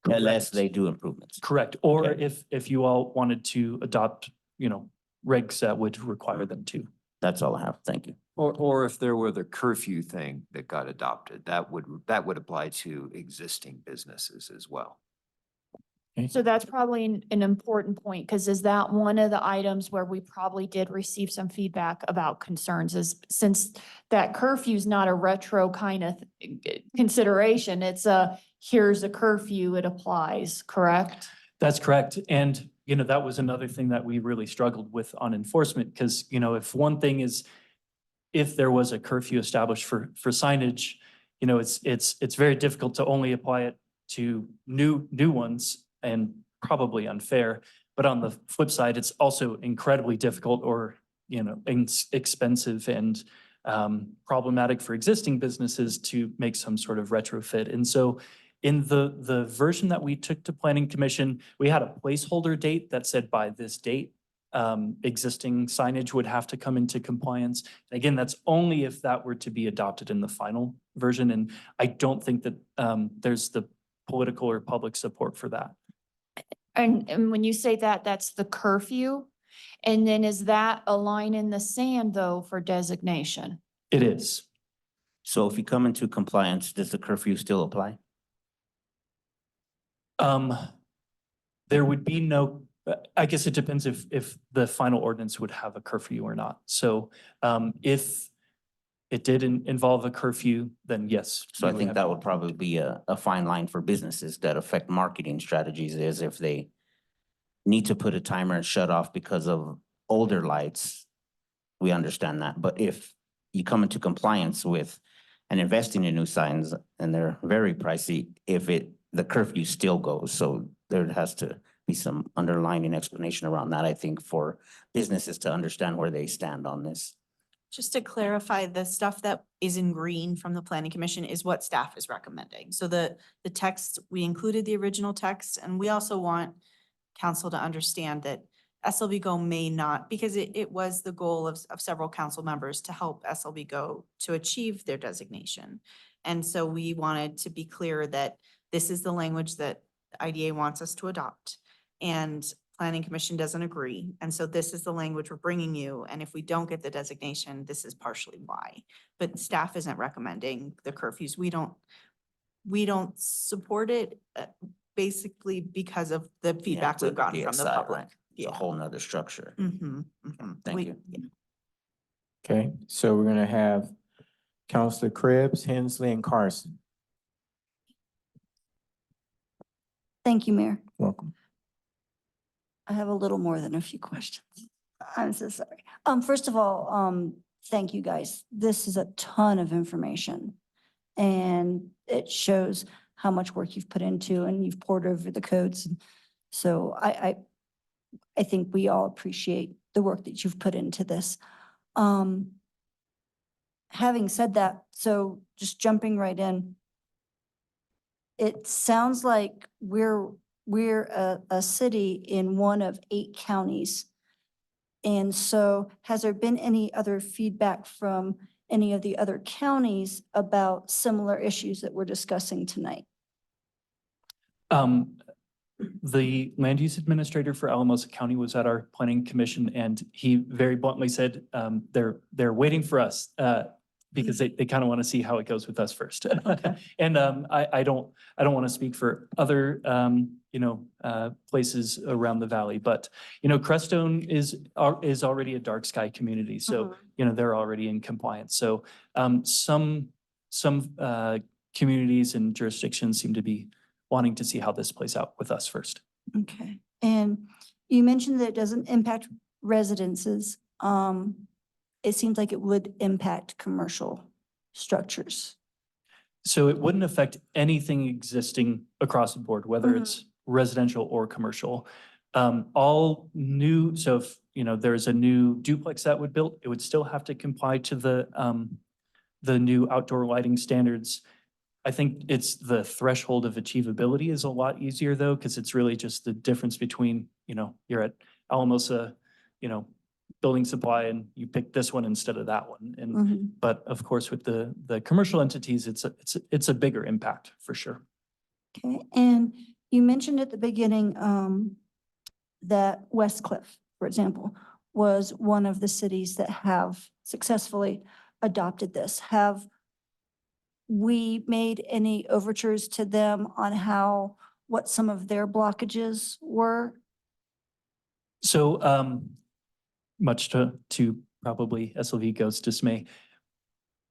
Unless they do improvements. Correct. Or Okay. if you all wanted to adopt, regs that would require them to. That's all I have. Thank you. Or if there were the curfew thing that got adopted, that would apply to existing businesses as well. So that's probably an important point, because is that one of the items where we probably did receive some feedback about concerns, is since that curfew is not a retro kind of consideration, it's here's a curfew, it applies, correct? That's correct. And, that was another thing that we really struggled with on enforcement, because, if one thing is, if there was a curfew established for signage, it's very difficult to only apply it to new ones and probably unfair. But on the flip side, it's also incredibly difficult or, expensive and problematic for existing businesses to make some sort of retrofit. And so in the version that we took to Planning Commission, we had a placeholder date that said by this date, existing signage would have to come into compliance. Again, that's only if that were to be adopted in the final version. And I don't think that there's the political or public support for that. And when you say that, that's the curfew? And then is that a line in the sand though for designation? It is. So if you come into compliance, does the curfew still apply? There would be no, I guess it depends if the final ordinance would have a curfew or not. So if it did involve a curfew, then yes. So I we think have that would probably be a fine line for businesses that affect marketing strategies is if they need to put a timer and shut off because of older lights, we understand that. But if you come into compliance with and investing in new signs and they're very pricey, the curfew still goes. So there has to be some underlying explanation around that, I think, for businesses to understand where they stand on this. Just to clarify, the stuff that is in green from the planning commission is what staff is recommending. So the text, we included the original text, and we also want council to understand that SLB Go may not, because it was the goal of several council members to help SLB Go to achieve their designation. And so we wanted to be clear that this is the language that IDA wants us to adopt. And Planning Commission doesn't agree. And so this is the language we're bringing you. And if we don't get the designation, this is partially why. But staff isn't recommending the curfews. We don't support it basically because of the feedback we've gotten from the DSI, public. right? It's a whole nother structure. Thank you. Okay, so we're gonna have Counselor Krebs, Hensley, and Carson. Thank you, Mayor. Welcome. I have a little more than a few questions. I'm so sorry. First of all, thank you guys. This is a ton of information. And it shows how much work you've put into and you've poured over the codes. So I think we all appreciate the work that you've put into this. Having said that, so just jumping right in, it sounds like we're a city in one of 8 counties. And so has there been any other feedback from any of the other counties about similar issues that we're discussing tonight? The land use administrator for Alamosa County was at our planning commission and he very bluntly said, they're waiting for us, because they kind of want to see how it goes with us first. And I don't want to speak for other, places around the valley, but, Crestone is already a dark sky community. So, they're already in compliance. So some communities and jurisdictions seem to be wanting to see how this plays out with us first. Okay. And you mentioned that it doesn't impact residences. It seems like it would impact commercial structures. So it wouldn't affect anything existing across the board, whether it's residential or commercial. All new, so if, there's a new duplex that would build, it would still have to comply to the new outdoor lighting standards. I think it's the threshold of achievability is a lot easier though, because it's really just the difference between, you're at Alamosa, building supply and you pick this one instead of that one. And, but of course with the commercial entities, it's a bigger impact for sure. Okay. And you mentioned at the beginning, that Westcliff, for example, was one of the cities that have successfully adopted this. Have we made any overtures to them on what some of their blockages were? So, much to probably SLV Go's dismay,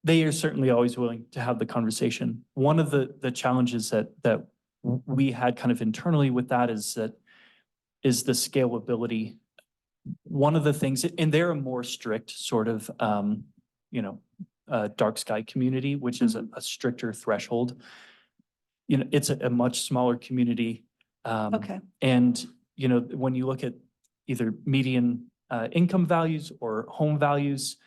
they are certainly always willing to have the conversation. One of the challenges that we had kind of internally with that is the scalability. One of the things, and they're a more strict sort of, dark sky community, which is a stricter threshold. you know, it's a much smaller community. Okay. And, you know, when you look at either median income values or home values,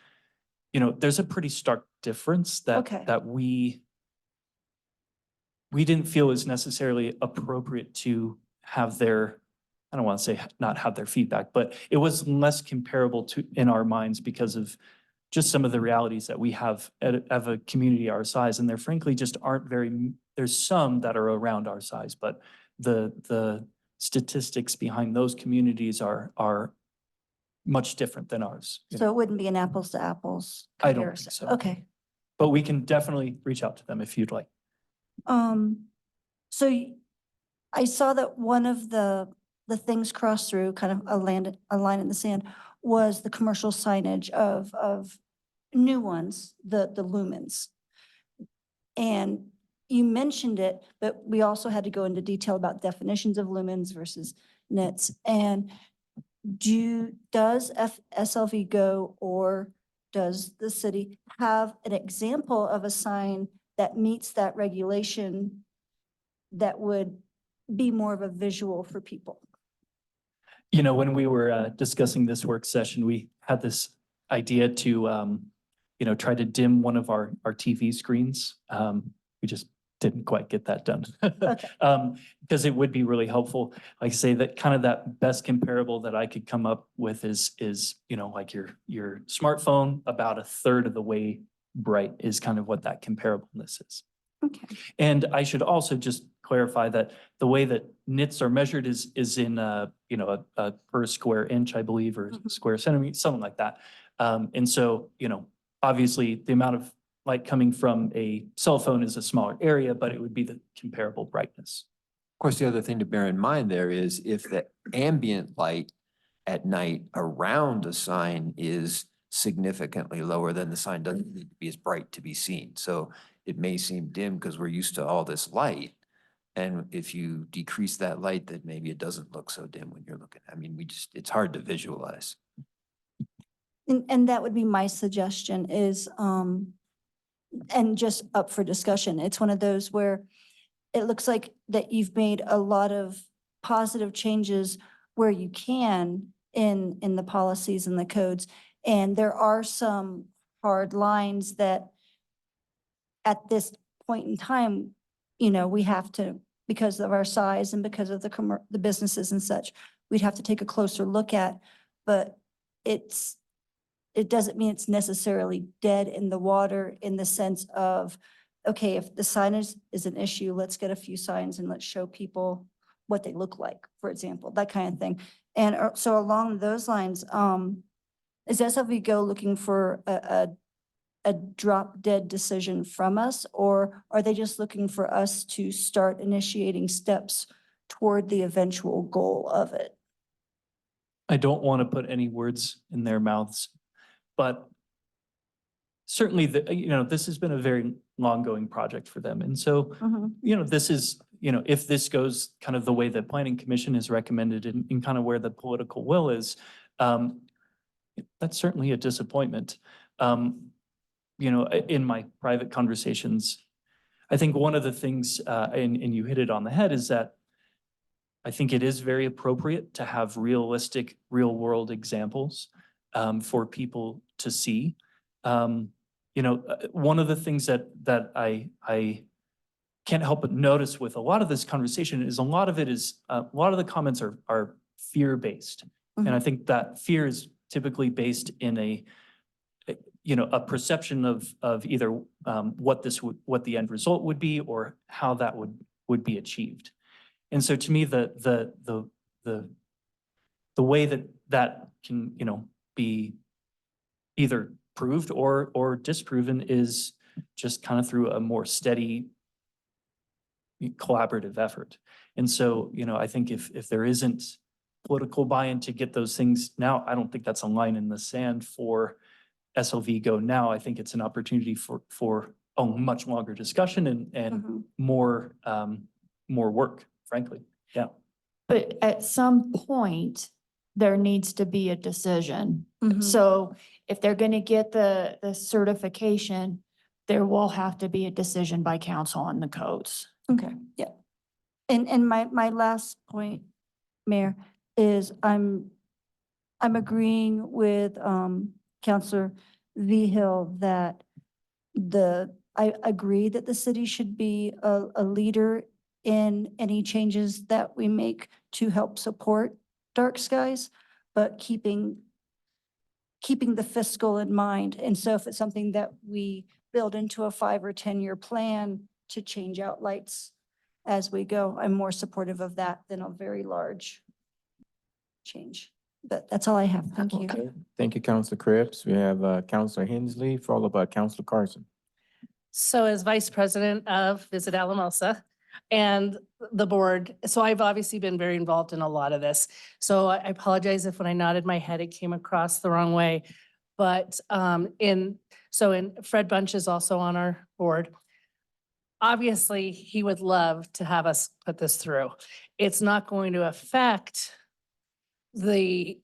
you know, there's a pretty stark difference Okay. that we didn't feel is necessarily appropriate to have their, I don't want to say not have their feedback, but it was less comparable to in our minds because of just some of the realities that we have of a community our size. And there frankly just aren't there's some that are around our size, but the statistics behind those communities are much different than ours. you So know. it wouldn't be an apples to apples I don't comparison? think so. Okay. But we can definitely reach out to them if you'd like. So I saw that one of the things crossed through, kind of a line in the sand, was the commercial signage of new ones, the lumens. And you mentioned it, but we also had to go into detail about definitions of lumens versus nits. And does SLV Go or does the city have an example of a sign that meets that regulation that would be more of a visual for people? You know, when we were discussing this work session, we had this idea to, you know, try to dim one of our TV screens. We just didn't quite get that done. Okay. Because it would be really helpful. Like I say, that kind of that best comparable that I could come up with is, you know, like your smartphone about a third of the way bright is kind of what that comparableness is. Okay. And I should also just clarify that the way that nits are measured is in you know, a per square inch, I believe, or Mhm. square centimeter, something like that. And so, you know, obviously the amount of light coming from a cell phone is a smaller area, but it would be the comparable brightness. Of course, the other thing to bear in mind there is if the ambient light at night around a sign is significantly lower, then the sign doesn't need to be as bright to be seen. So it may seem dim because we're used to all this light. And if you decrease that light, then maybe it doesn't look so dim when you're looking. I mean, it's hard to visualize. And that would be my suggestion is, and just up for discussion, it's one of those where it looks like that you've made a lot of positive changes where you can in the policies and the codes. And there are some hard lines that at this point in time, you know, we have to, because of our size and because of the businesses and such, we'd have to take a closer look at, but it doesn't mean it's necessarily dead in the water in the sense of, okay, if the signage is an issue, let's get a few signs and let's show people what they look like, for example, that kind of thing. And so along those lines, is SLV Go looking for a drop dead decision from us, or are they just looking for us to start initiating steps toward the eventual goal of it? I don't want to put any words in their mouths, but certainly you know, this has been a very long-going project for them. And so, you know, this is, you know, if this goes kind of the way the Planning Commission has recommended and kind of where the political will is, that's certainly a disappointment. You know, in my private conversations, I think one of the things, and you hit it on the head, is that I think it is very appropriate to have realistic, real-world examples for people to see. You know, one of the things that I can't help but notice with a lot of this conversation is a lot of the comments are fear-based. And I think that fear is typically based in you know, a perception of either what the end result would be or how that would be achieved. And so to me, the way that can, you know, be either proved or disproven is just kind of through a more steady collaborative effort. And so, you know, I think if there isn't political buy-in to get those things now, I don't think that's a line in the sand for SLV Go now. I think it's an opportunity for a much longer discussion and more work, frankly. Yeah. But at some point, there needs to be a decision. Mhm. So if they're gonna get the certification, there will have to be a decision by council on the codes. Okay, yeah. And my last point, Mayor, is I'm agreeing with, Counselor Hill that I agree that the city should be a leader in any changes that we make to help support dark skies, but keeping the fiscal in mind. And so if it's something that we build into a 5 or 10-year plan to change out lights as we go, I'm more supportive of that than a very large change. But that's all I have. Thank you. Okay, thank you, Counselor Krebs. We have Counselor Hensley, followed by Counselor Carson. So as vice president of Visit Alamosa and the board, so I've obviously been very involved in a lot of this. So I apologize if when I nodded my head, it came across the wrong way. But Fred Bunch is also on our board. Obviously, he would love to have us put this through. It's not going to affect the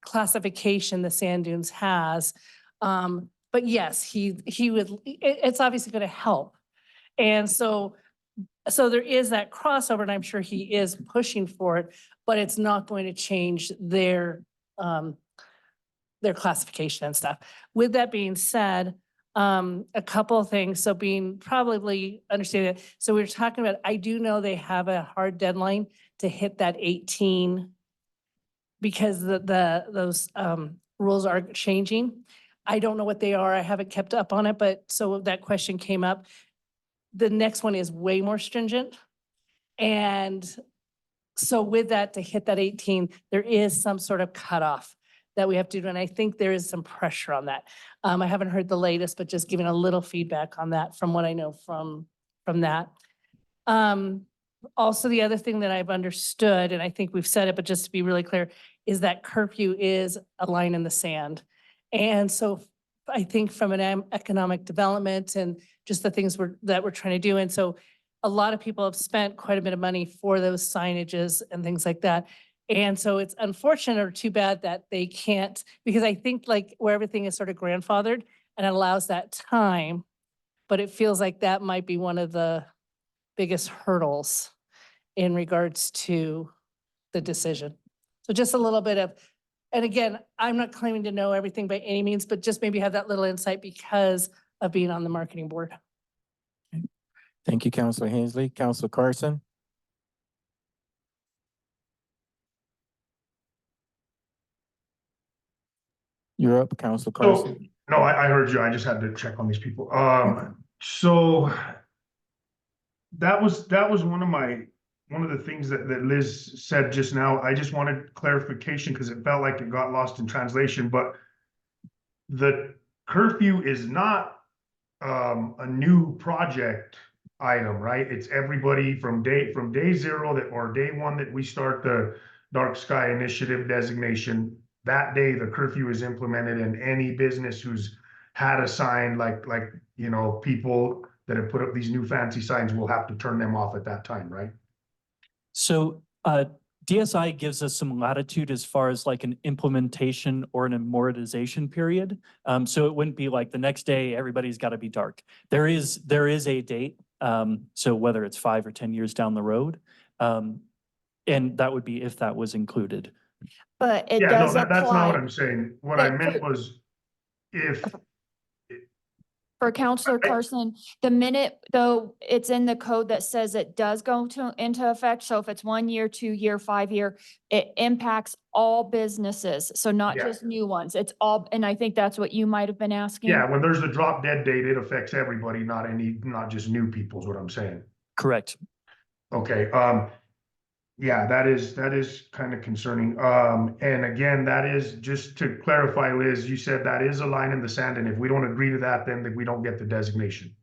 classification the Sand Dunes has. But yes, he would, it's obviously going to help. And so there is that crossover, and I'm sure he is pushing for it, but it's not going to change their classification and stuff. With that being said, a couple of things. So being probably understanding it. So we were talking about, I do know they have a hard deadline to hit that 18 because those rules are changing. I don't know what they are. I haven't kept up on it, but so that question came up. The next one is way more stringent. And so with that, to hit that 18, there is some sort of cutoff that we have to do. And I think there is some pressure on that. I haven't heard the latest, but just giving a little feedback on that from what I know from that. Also, the other thing that I've understood, and I think we've said it, but just to be really clear, is that curfew is a line in the sand. And so I think from an economic development and just the things that we're trying to do. And so a lot of people have spent quite a bit of money for those signages and things like that. And so it's unfortunate or too bad that they can't, because I think like where everything is sort of grandfathered and it allows that time, but it feels like that might be one of the biggest hurdles in regards to the decision. So just a little bit of, and again, I'm not claiming to know everything by any means, but just maybe have that little insight because of being on the marketing board. Thank you, Counselor Hensley. Counselor Carson? You're up, Counselor So, Carson. no, I heard you. I just had to check on these people. So that was one of the things that Liz said just now. I just wanted clarification because it felt like it got lost in translation, but the curfew is not a new project item, right? It's everybody from day zero or day one that we start the dark sky initiative designation. That day, the curfew is implemented, and any business who's had a sign like people that have put up these new fancy signs will have to turn them off at that time, right? So DSI gives us some latitude as far as like an implementation or an amortization period. So it wouldn't be like the next day, everybody's got to be dark. There is a date. So whether it's 5 or 10 years down the road, and that would be if that was included. But it Yeah, does no, that's not what apply I'm saying. What I meant was if, for Counselor Carson, the minute though it's in the code that says it does go into effect. So if it's 1 year, 2 year, 5 year, it impacts all businesses. So not Yeah. just new ones. It's all, and I think that's what you might have been asking. yeah, when there's the drop dead date, it affects everybody, not just new people is what I'm saying. Correct. Okay, yeah, that is kind of concerning. And again, that is, just to clarify, Liz, you said that is a line in the sand, and if we don't agree to that, then we don't get the designation.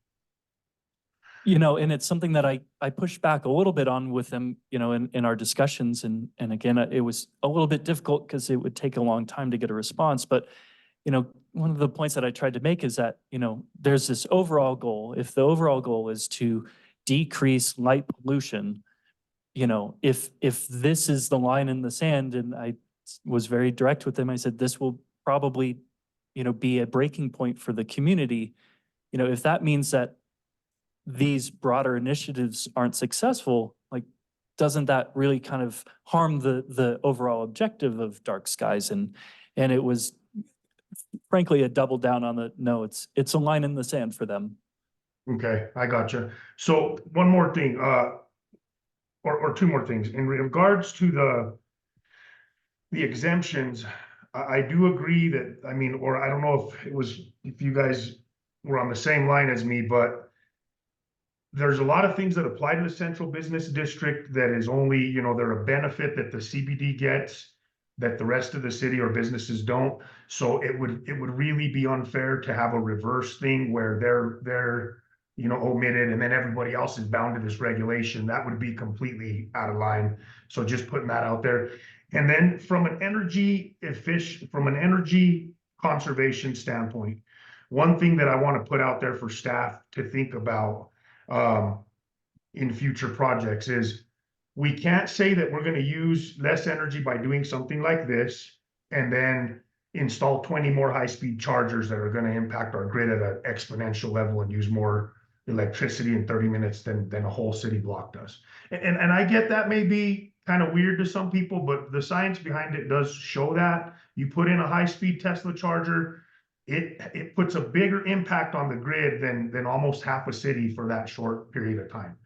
And it's something that I pushed back a little bit on with them, in our discussions. And again, it was a little bit difficult because it would take a long time to get a response. But, one of the points that I tried to make is that, there's this overall goal. If the overall goal is to decrease light pollution, if this is the line in the sand, and I was very direct with them, I said, this will probably, be a breaking point for the community. If that means that these broader initiatives aren't successful, like, doesn't that really kind of harm the overall objective of dark skies? And it was frankly a double down on the, no, it's a line in the sand for them. Okay, I gotcha. So one more thing, or two more things. In regards to the exemptions, I do agree that, I mean, or I don't know if you guys were on the same line as me, but there's a lot of things that apply to the central business district that is only, you know, they're a benefit that the CBD gets that the rest of the city or businesses don't. So it would really be unfair to have a reverse thing where they're, you know, omitted and then everybody else is bound to this regulation. That would be completely out of line. So just putting that out there. And then from an energy conservation standpoint, one thing that I want to put out there for staff to think about in future projects is we can't say that we're going to use less energy by doing something like this and then install 20 more high-speed chargers that are going to impact our grid at an exponential level and use more electricity in 30 minutes than a whole city block does. And I get that may be kind of weird to some people, but the science behind it does show that. You put in a high-speed Tesla charger, it puts a bigger impact on the grid than almost half a city for that short period of time.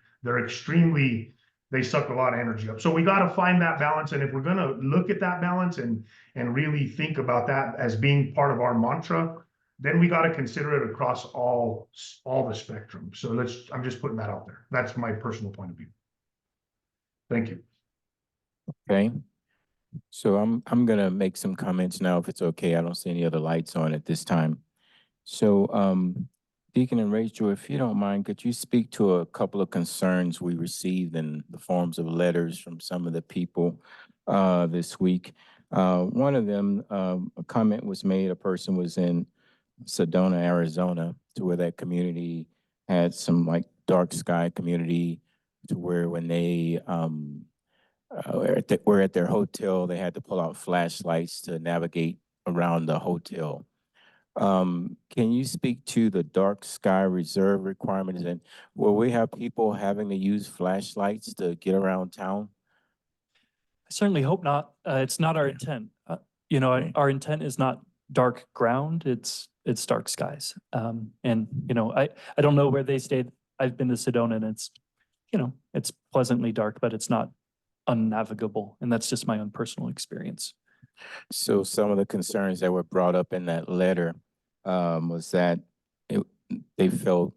They suck a lot of energy up. So we got to find that balance. And if we're going to look at that balance and really think about that as being part of our mantra, then we got to consider it across all the spectrum. So I'm just putting that out there. That's my personal point of view. Thank you. Okay. So I'm gonna make some comments now, if it's okay. I don't see any other lights on at this time. So Deacon and Rachel, if you don't mind, could you speak to a couple of concerns we received in the forms of letters from some of the people this week? One of them, a comment was made, a person was in Sedona, Arizona, to where that community had some like dark sky community, to where when they were at their hotel, they had to pull out flashlights to navigate around the hotel. Can you speak to the dark sky reserve requirements, and will we have people having to use flashlights to get around town? I certainly hope not. It's not our intent. You know, our intent is not dark ground, it's dark skies. And, you know, I don't know where they stayed. I've been to Sedona and it's, you know, it's pleasantly dark, but it's not unnavigable. And that's just my own personal experience. So some of the concerns that were brought up in that letter was that they felt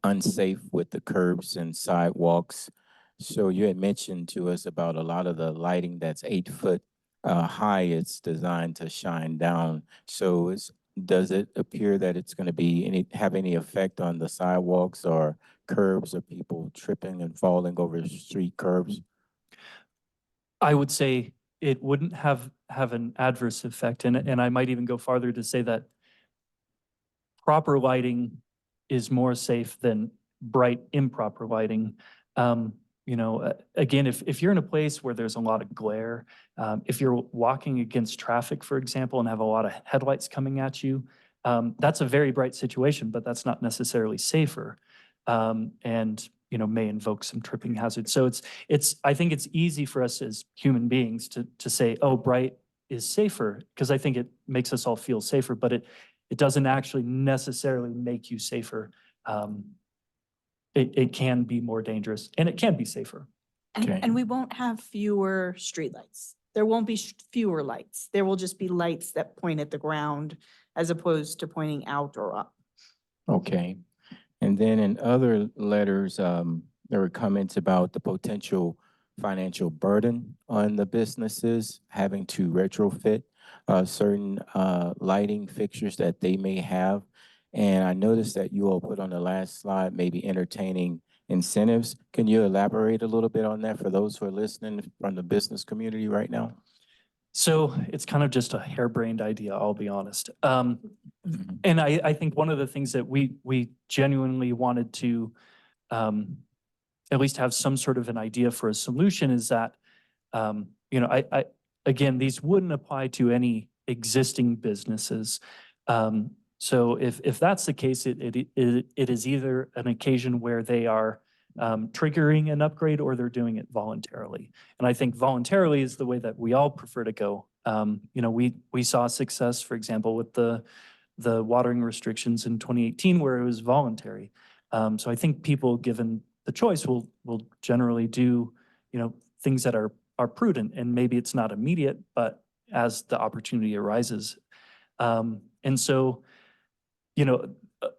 unsafe with the curbs and sidewalks. So you had mentioned to us about a lot of the lighting that's 8 foot high, it's designed to shine down. So does it appear that it's going to have any effect on the sidewalks or curbs or people tripping and falling over street curbs? I would say it wouldn't have an adverse effect. And I might even go farther to say that proper lighting is more safe than bright improper lighting. You know, again, if you're in a place where there's a lot of glare, if you're walking against traffic, for example, and have a lot of headlights coming at you, that's a very bright situation, but that's not necessarily safer. And you know, may invoke some tripping hazards. So I think it's easy for us as human beings to say, oh, bright is safer, because I think it makes us all feel safer, but it doesn't actually necessarily make you safer. It can be more dangerous and it can be safer. Okay. And we won't have fewer streetlights. There won't be fewer lights. There will just be lights that point at the ground as opposed to pointing out or up. Okay. And then in other letters, there were comments about the potential financial burden on the businesses having to retrofit certain lighting fixtures that they may have. And I noticed that you all put on the last slide, maybe entertaining incentives. Can you elaborate a little bit on that for those who are listening from the business community right now? So it's kind of just a harebrained idea, I'll be honest. And I think one of the things that we genuinely wanted to at least have some sort of an idea for a solution is that, you know, again, these wouldn't apply to any existing businesses. So if that's the case, it is either an occasion where they are triggering an upgrade or they're doing it voluntarily. And I think voluntarily is the way that we all prefer to go. You know, we saw success, for example, with the watering restrictions in 2018 where it was voluntary. So I think people, given the choice, will generally do, you know, things that are prudent, and maybe it's not immediate, but as the opportunity arises. And so, you know,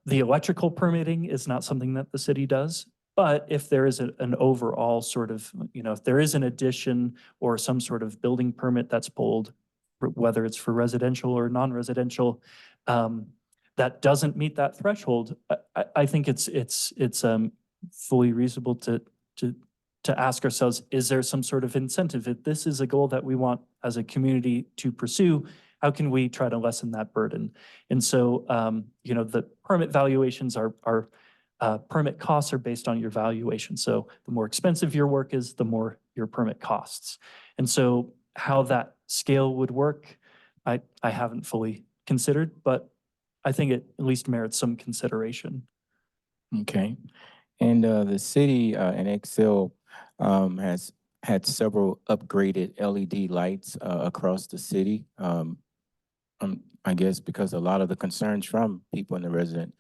the electrical permitting is not something that the city does. But if there is an overall sort of, you know, if there is an addition or some sort of building permit that's pulled, whether it's for residential or non-residential, that doesn't meet that threshold, I think it's fully reasonable to ask ourselves, is there some sort of incentive? If this is a goal that we want as a community to pursue, how can we try to lessen that burden? And so, you know, the permit valuations are permit costs are based on your valuation. So the more expensive your work is, the more your permit costs. And so how that scale would work, I haven't fully considered, but I think it at least merits some consideration. Okay. And the city in Excel has had several upgraded LED lights across the city. I guess because a lot of the concerns from people in the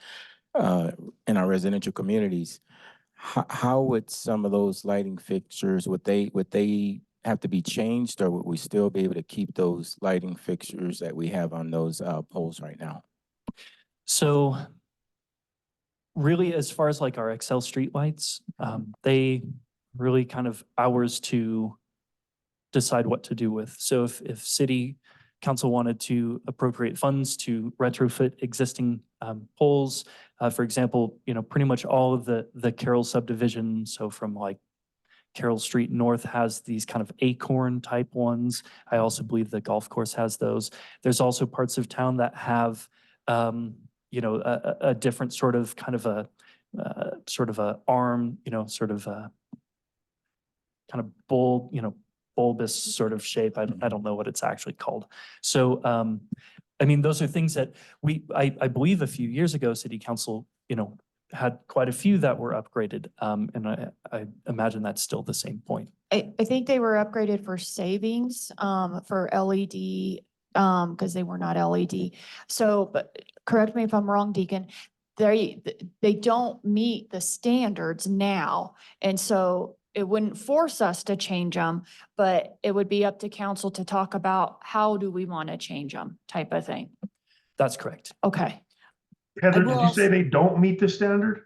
in our residential communities, how would some of those lighting fixtures, would they have to be changed, or would we still be able to keep those lighting fixtures that we have on those poles right now? So really, as far as like our Excel streetlights, they really kind of ours to decide what to do with. So if city council wanted to appropriate funds to retrofit existing poles, for example, you know, pretty much all of the Carroll subdivision, so from like Carroll Street North has these kind of acorn type ones. I also believe the golf course has those. There's also parts of town that have, you know, a different sort of kind of a arm, you know, sort of a kind of bulbous sort of shape. I don't know what it's actually called. So, I mean, those are things that I believe a few years ago, city council, you know, had quite a few that were upgraded. And I imagine that's still the same point. I think they were upgraded for savings, for LED, because they were not LED. So, but correct me if I'm wrong, Deacon, they don't meet the standards now. And so it wouldn't force us to change them, but it would be up to council to talk about how do we want to change them type of thing. That's correct. Okay. Heather, will did you say also- they don't meet the standard?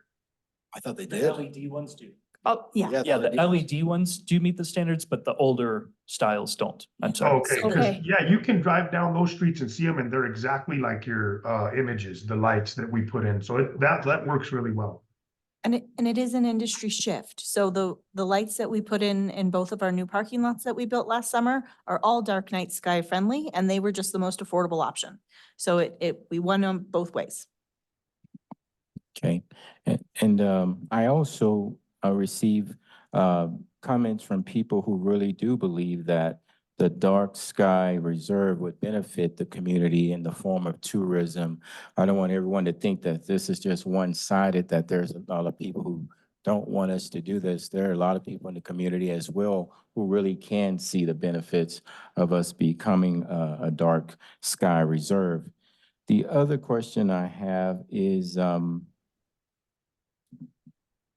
I thought they The did. LED ones do. Oh, Yeah. Yeah, the LED ones do meet the standards, but the older styles don't. I'm sorry. Okay, 'cause, Okay. yeah, you can drive down those streets and see them, and they're exactly like your images, the lights that we put in. So that works really well. And it is an industry shift. So the lights that we put in both of our new parking lots that we built last summer are all dark night sky friendly, and they were just the most affordable option. So we won them both ways. Okay, and I also receive comments from people who really do believe that the dark sky reserve would benefit the community in the form of tourism. I don't want everyone to think that this is just one-sided, that there's a lot of people who don't want us to do this. There are a lot of people in the community as well who really can see the benefits of us becoming a dark sky reserve. The other question I have is,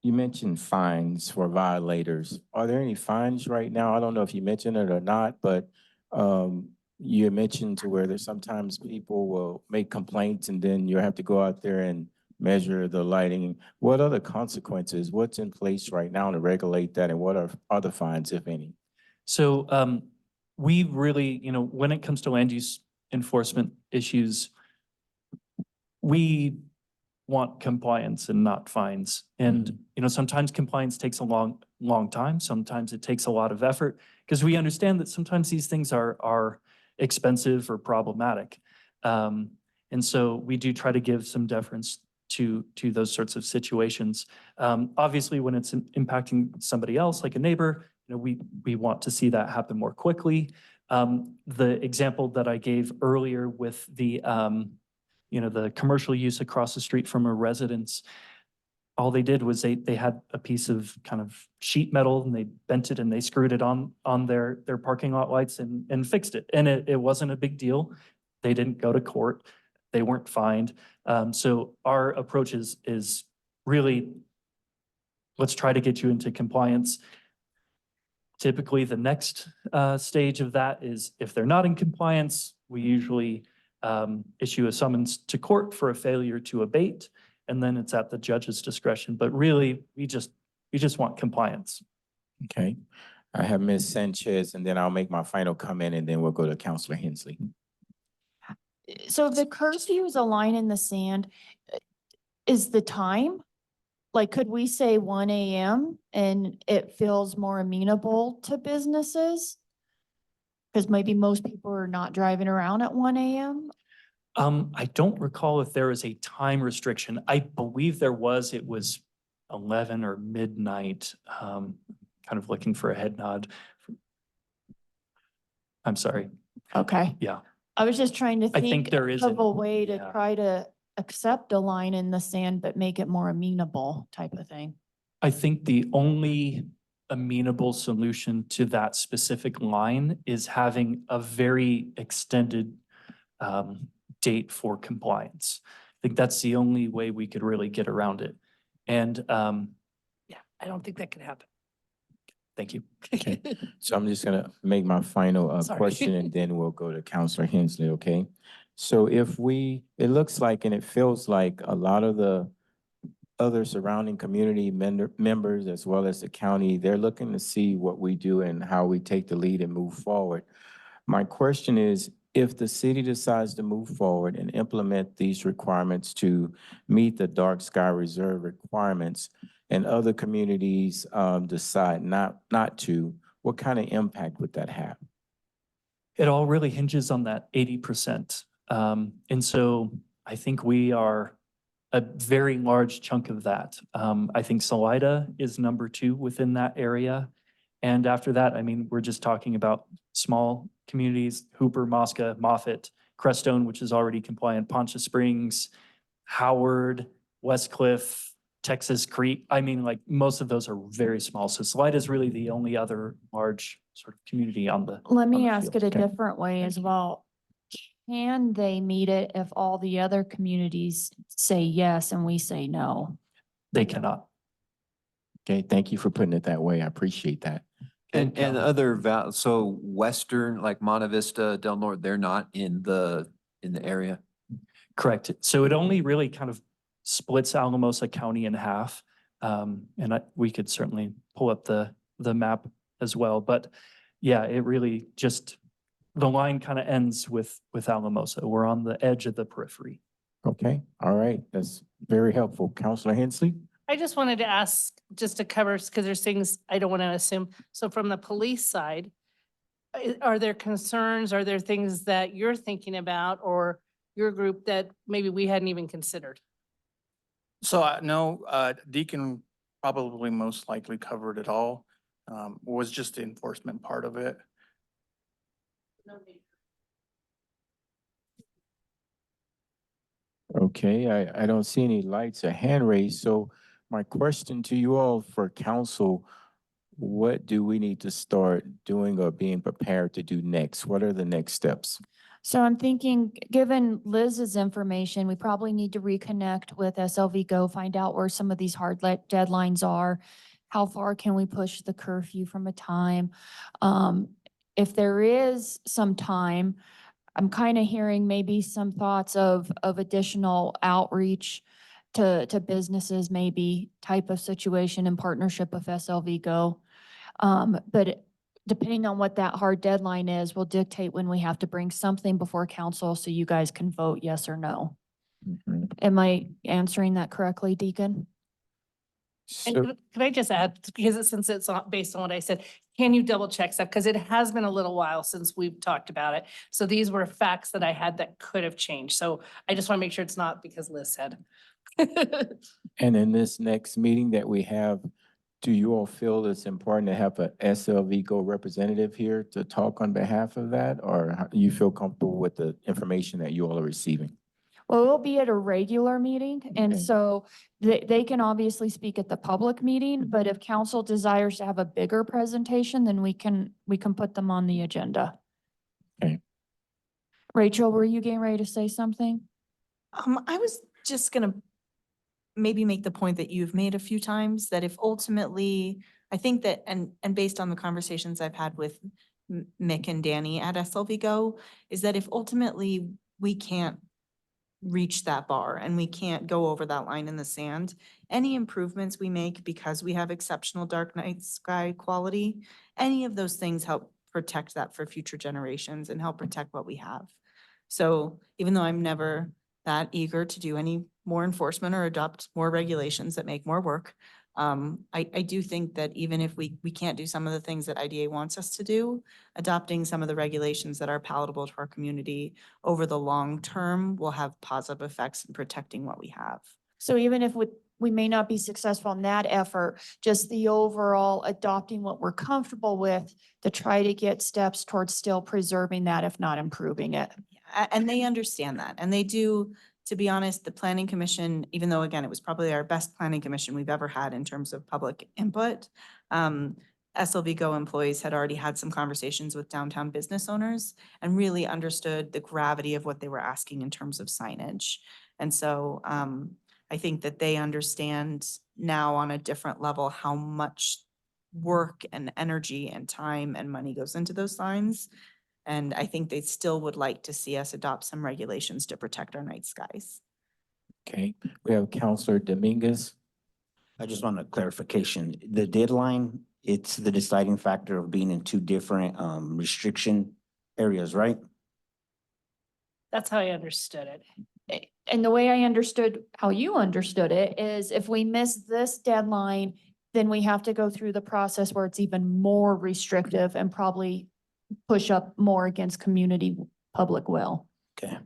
you mentioned fines for violators. Are there any fines right now? I don't know if you mentioned it or not, but you mentioned to where there's sometimes people will make complaints and then you have to go out there and measure the lighting. What are the consequences? What's in place right now to regulate that, and what are other fines, if any? So we really, you know, when it comes to land use enforcement issues, we want compliance and not fines. And, you know, sometimes compliance takes a long time. Sometimes it takes a lot of effort, because we understand that sometimes these things are expensive or problematic. And so we do try to give some deference to those sorts of situations. Obviously, when it's impacting somebody else, like a neighbor, you know, we want to see that happen more quickly. The example that I gave earlier with the the commercial use across the street from a residence. All they did was they had a piece of kind of sheet metal and they bent it and they screwed it on their parking lot lights and fixed it. And it wasn't a big deal. They didn't go to court. They weren't fined. So our approach is really, let's try to get you into compliance. Typically, the next stage of that is if they're not in compliance, we usually issue a summons to court for a failure to abate. And then it's at the judge's discretion. But really, we just want compliance. Okay. I have Ms. Sanchez, and then I'll make my final comment, and then we'll go to Counselor Hensley. So if the curfew is a line in the sand, is the time? Like, could we say 1 AM and it feels more amenable to businesses? Because maybe most people are not driving around at 1 AM. I don't recall if there is a time restriction. I believe there was, it was 11 or midnight. Kind of looking for a head nod. I'm sorry. Okay. Yeah. I was just trying to I think think there is of an- a way to yeah. try to accept a line in the sand, but make it more amenable type of thing. I think the only amenable solution to that specific line is having a very extended date for compliance. I think that's the only way we could really get around it. And Yeah, I don't think that could happen. thank you. Okay. So I'm just gonna make my final Sorry. question, and then we'll go to Counselor Hensley, okay? So it looks like, and it feels like a lot of the other surrounding community members, as well as the county, they're looking to see what we do and how we take the lead and move forward. My question is, if the city decides to move forward and implement these requirements to meet the dark sky reserve requirements, and other communities decide not to, what kind of impact would that have? It all really hinges on that 80%. And so I think we are a very large chunk of that. I think Salida is number 2 within that area. And after that, I mean, we're just talking about small communities, Hooper, Mosca, Moffett, Crestone, which is already compliant, Poncha Springs, Howard, Westcliff, Texas Creek. I mean, like most of those are very small. So Salida is really the only other large sort of community on the. Let on me the ask field. it a Okay. different way as well. Can they meet it if all the other communities say yes and we say no? They cannot. Okay, thank you for putting it that way. I appreciate that. And so Western, like Monte Vista, Del Norte, they're not in the area? Correct. So it only really kind of splits Alamosa County in half. We could certainly pull up the map as well, but yeah, it really just, the line kind of ends with Alamosa. We're on the edge of the periphery. Okay, all right, that's very helpful. Counselor Hensley? I just wanted to ask, just to cover, because there's things I don't want to assume. So from the police side, are there concerns? Are there things that you're thinking about or your group that maybe we hadn't even considered? So no, Deacon probably most likely covered it all. Was just the enforcement part of it. Okay, I don't see any lights or hand raised, so my question to you all for council, what do we need to start doing or being prepared to do next? What are the next steps? So I'm thinking, given Liz's information, we probably need to reconnect with SLV Go, find out where some of these hard deadlines are. How far can we push the curfew from a time? If there is some time, I'm kind of hearing maybe some thoughts of additional outreach to businesses, maybe type of situation in partnership with SLV Go. But depending on what that hard deadline is, will dictate when we have to bring something before council so you guys can vote yes or no. Mhm. Am I answering that correctly, Deacon? And So, can I just add, because since it's based on what I said, can you double check that? Because it has been a little while since we've talked about it. So these were facts that I had that could have changed. So I just want to make sure it's not because Liz said. and in this next meeting that we have, do you all feel it's important to have a SLV Go representative here to talk on behalf of that? Or you feel comfortable with the information that you all are receiving? Well, we'll be at a regular meeting, and Okay. so they can obviously speak at the public meeting, but if council desires to have a bigger presentation, then we can put them on the agenda. Okay. Rachel, were you getting ready to say something? I was just gonna maybe make the point that you've made a few times, that if ultimately, I think that, and based on the conversations I've had with Mick and Danny at SLV Go, is that if ultimately we can't reach that bar and we can't go over that line in the sand, any improvements we make because we have exceptional dark night sky quality, any of those things help protect that for future generations and help protect what we have. So even though I'm never that eager to do any more enforcement or adopt more regulations that make more work, I do think that even if we can't do some of the things that IDA wants us to do, adopting some of the regulations that are palatable to our community over the long term will have positive effects in protecting what we have. So even if we may not be successful in that effort, just the overall adopting what we're comfortable with to try to get steps towards still preserving that, if not improving it. And they understand that, and they do. To be honest, the planning commission, even though again, it was probably our best planning commission we've ever had in terms of public input. SLV Go employees had already had some conversations with downtown business owners and really understood the gravity of what they were asking in terms of signage. And so I think that they understand now on a different level how much work and energy and time and money goes into those signs. And I think they still would like to see us adopt some regulations to protect our night skies. Okay, we have Counselor Dominguez. I just want a clarification. The deadline, it's the deciding factor of being in two different restriction areas, right? That's how I understood it. And the way I understood how you understood it is if we miss this deadline, then we have to go through the process where it's even more restrictive and probably push up more against community public will. Okay.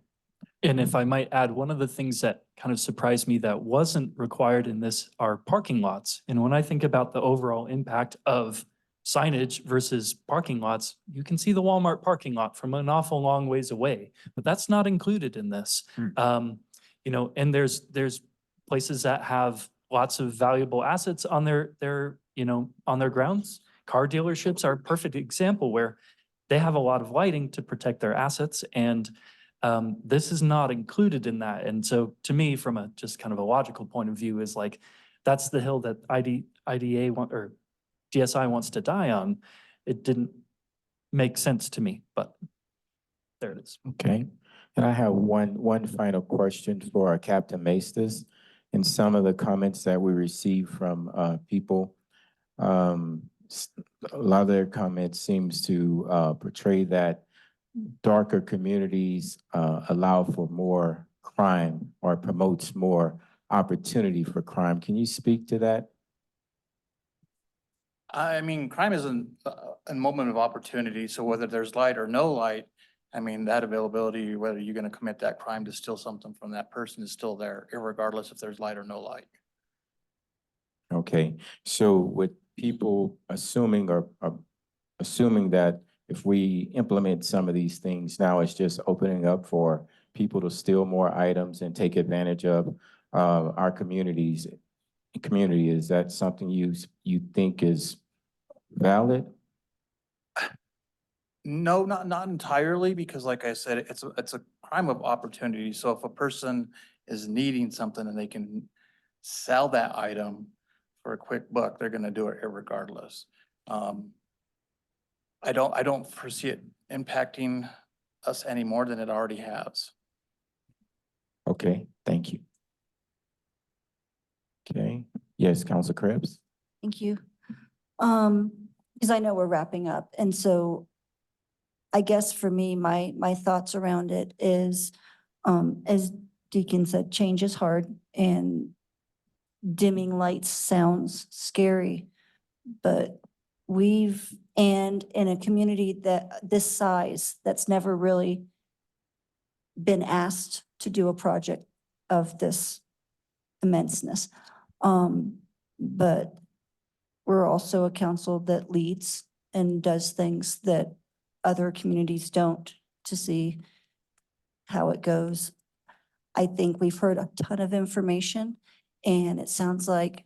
And if I might add, one of the things that kind of surprised me that wasn't required in this are parking lots. And when I think about the overall impact of signage versus parking lots, you can see the Walmart parking lot from an awful long ways away, but that's not included in this. You know, and there's places that have lots of valuable assets on their you know, on their grounds. Car dealerships are a perfect example where they have a lot of lighting to protect their assets, and this is not included in that. And so to me, from a just kind of a logical point of view, is like, that's the hill that IDA or DSI wants to die on. It didn't make sense to me, but there it is. Okay, and I have one final question for Captain Maestas. And some of the comments that we received from people, a lot of their comments seems to portray that darker communities allow for more crime or promotes more opportunity for crime. Can you speak to that? I mean, crime is a moment of opportunity, so whether there's light or no light, I mean, that availability, whether you're gonna commit that crime to steal something from that person is still there, irregardless if there's light or no light. Okay, so with people assuming or assuming that if we implement some of these things, now it's just opening up for people to steal more items and take advantage of our community, is that something you think is valid? No, not entirely, because like I said, it's a crime of opportunity. So if a person is needing something and they can sell that item for a quick buck, they're gonna do it irregardless. I don't foresee it impacting us any more than it already has. Okay, thank you. Okay, yes, Council Krebs? Thank you. Because I know we're wrapping up, and so I guess for me, my thoughts around it is, as Deacon said, change is hard and dimming lights sounds scary, but and in a community that this size, that's never really been asked to do a project of this immenseness. But we're also a council that leads and does things that other communities don't, to see how it goes. I think we've heard a ton of information, and it sounds like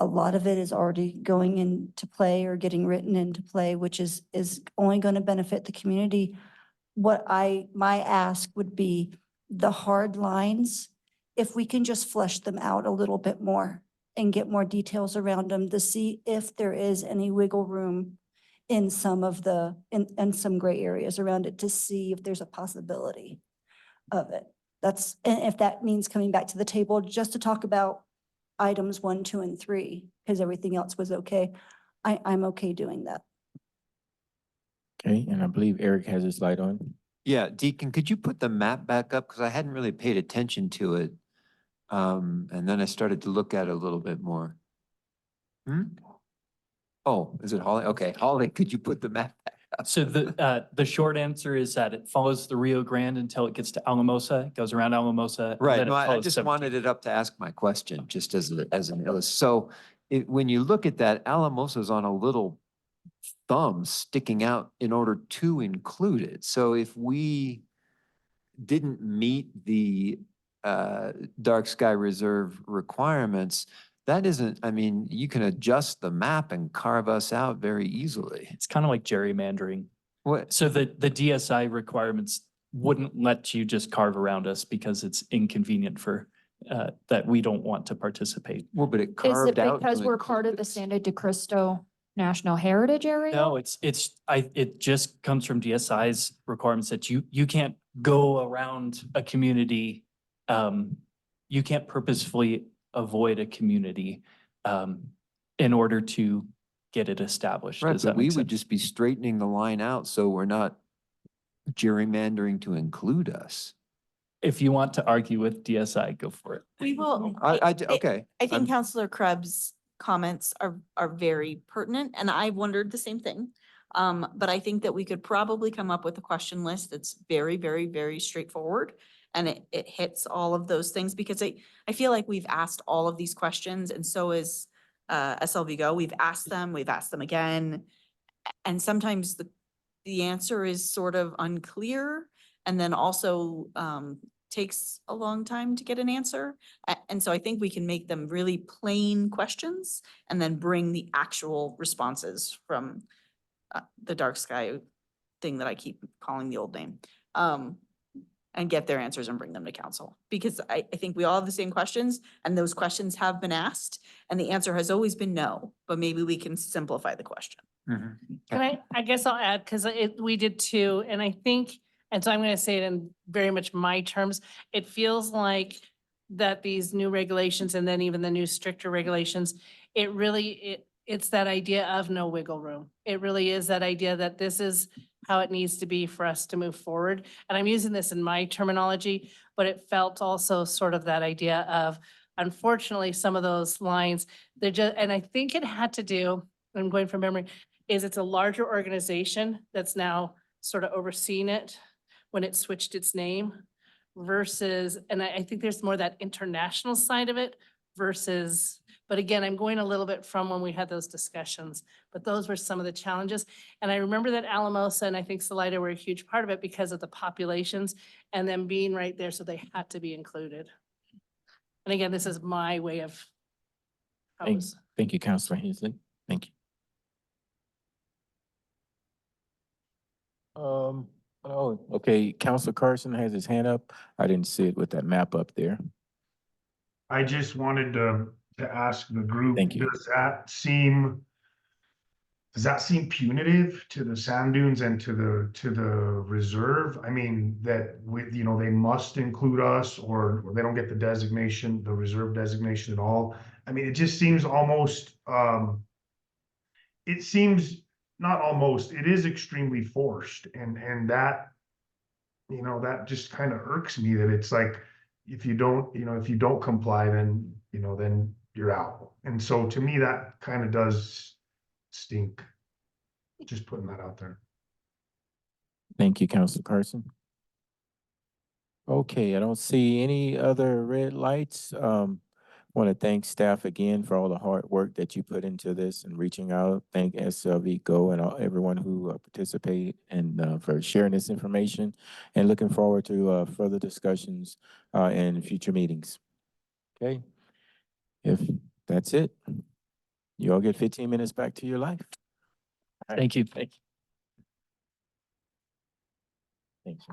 a lot of it is already going into play or getting written into play, which is only going to benefit the community. My ask would be the hard lines, if we can just flesh them out a little bit more and get more details around them to see if there is any wiggle room in some of the, in some gray areas around it, to see if there's a possibility of it. That's, and if that means coming back to the table just to talk about items 1, 2, and 3, because everything else was okay, I'm okay doing that. Okay, and I believe Eric has his light on. Yeah, Deacon, could you put the map back up? Because I hadn't really paid attention to it. And then I started to look at it a little bit more. Oh, is it Holly? Okay, Holly, could you put the map back up? So the short answer is that it follows the Rio Grande until it gets to Alamosa, it goes around Alamosa. and Right, then it no, I follows just 17. wanted it up to ask my question, just as an illustration. So when you look at that, Alamosa's on a little thumb sticking out in order to include it. So if we didn't meet the dark sky reserve requirements, that isn't, I mean, you can adjust the map and carve us out very easily. It's kind of like gerrymandering. What? So the DSI requirements wouldn't let you just carve around us because it's inconvenient for, that we don't want to participate. Well, but it Is carved it out. because to we're part of include the us. Santa de Cristo National Heritage Area? No, it just comes from DSI's requirements that you can't go around a community. You can't purposefully avoid a community in order to get it established. Right, Does but that we make would sense? just be straightening the line out so we're not gerrymandering to include us. If you want to argue with DSI, go for it. We will. Okay. I think I'm- Counselor Krebs' comments are very pertinent, and I wondered the same thing. But I think that we could probably come up with a question list that's very, very, very straightforward. And it hits all of those things, because I feel like we've asked all of these questions, and so is SLV Go. We've asked them again. And sometimes the answer is sort of unclear, and then also takes a long time to get an answer. And so I think we can make them really plain questions and then bring the actual responses from the dark sky thing that I keep calling the old name. And get their answers and bring them to council. Because I think we all have the same questions, and those questions have been asked, and the answer has always been no, but maybe we can simplify the question. Mhm. Can I guess I'll add, because we did too, and I think, and so I'm going to say it in very much my terms, it feels like that these new regulations and then even the new stricter regulations, it's that idea of no wiggle room. It really is that idea that this is how it needs to be for us to move forward. And I'm using this in my terminology, but it felt also sort of that idea of, unfortunately, some of those lines, they're just, and I think it had to do, I'm going from memory, is it's a larger organization that's now sort of overseeing it when it switched its name versus, and I think there's more that international side of it versus, but again, I'm going a little bit from when we had those discussions, but those were some of the challenges. And I remember that Alamosa and I think Salida were a huge part of it because of the populations and them being right there, so they had to be included. And again, this is my way of. how it Thank, was- thank you, Counselor Hensley. Thank you. Oh, okay, Counselor Carson has his hand up. I didn't see it with that map up there. I just wanted to ask the group. Thank you. Does that seem punitive to the sand dunes and to the reserve? I mean, that they must include us, or they don't get the designation, the reserve designation at all. I mean, it just seems almost, it seems not almost, it is extremely forced, and that, that just kind of irks me, that it's like, if you don't comply, then you're out. And so to me, that kind of does stink. Just putting that out there. Thank you, Counselor Carson. Okay, I don't see any other red lights. Want to thank staff again for all the hard work that you put into this and reaching out. Thank SLV Go and everyone who participated and for sharing this information. And looking forward to further discussions in future meetings. Okay, if that's it, you all get 15 minutes back to your life. Thank you. Thank you. Thanks.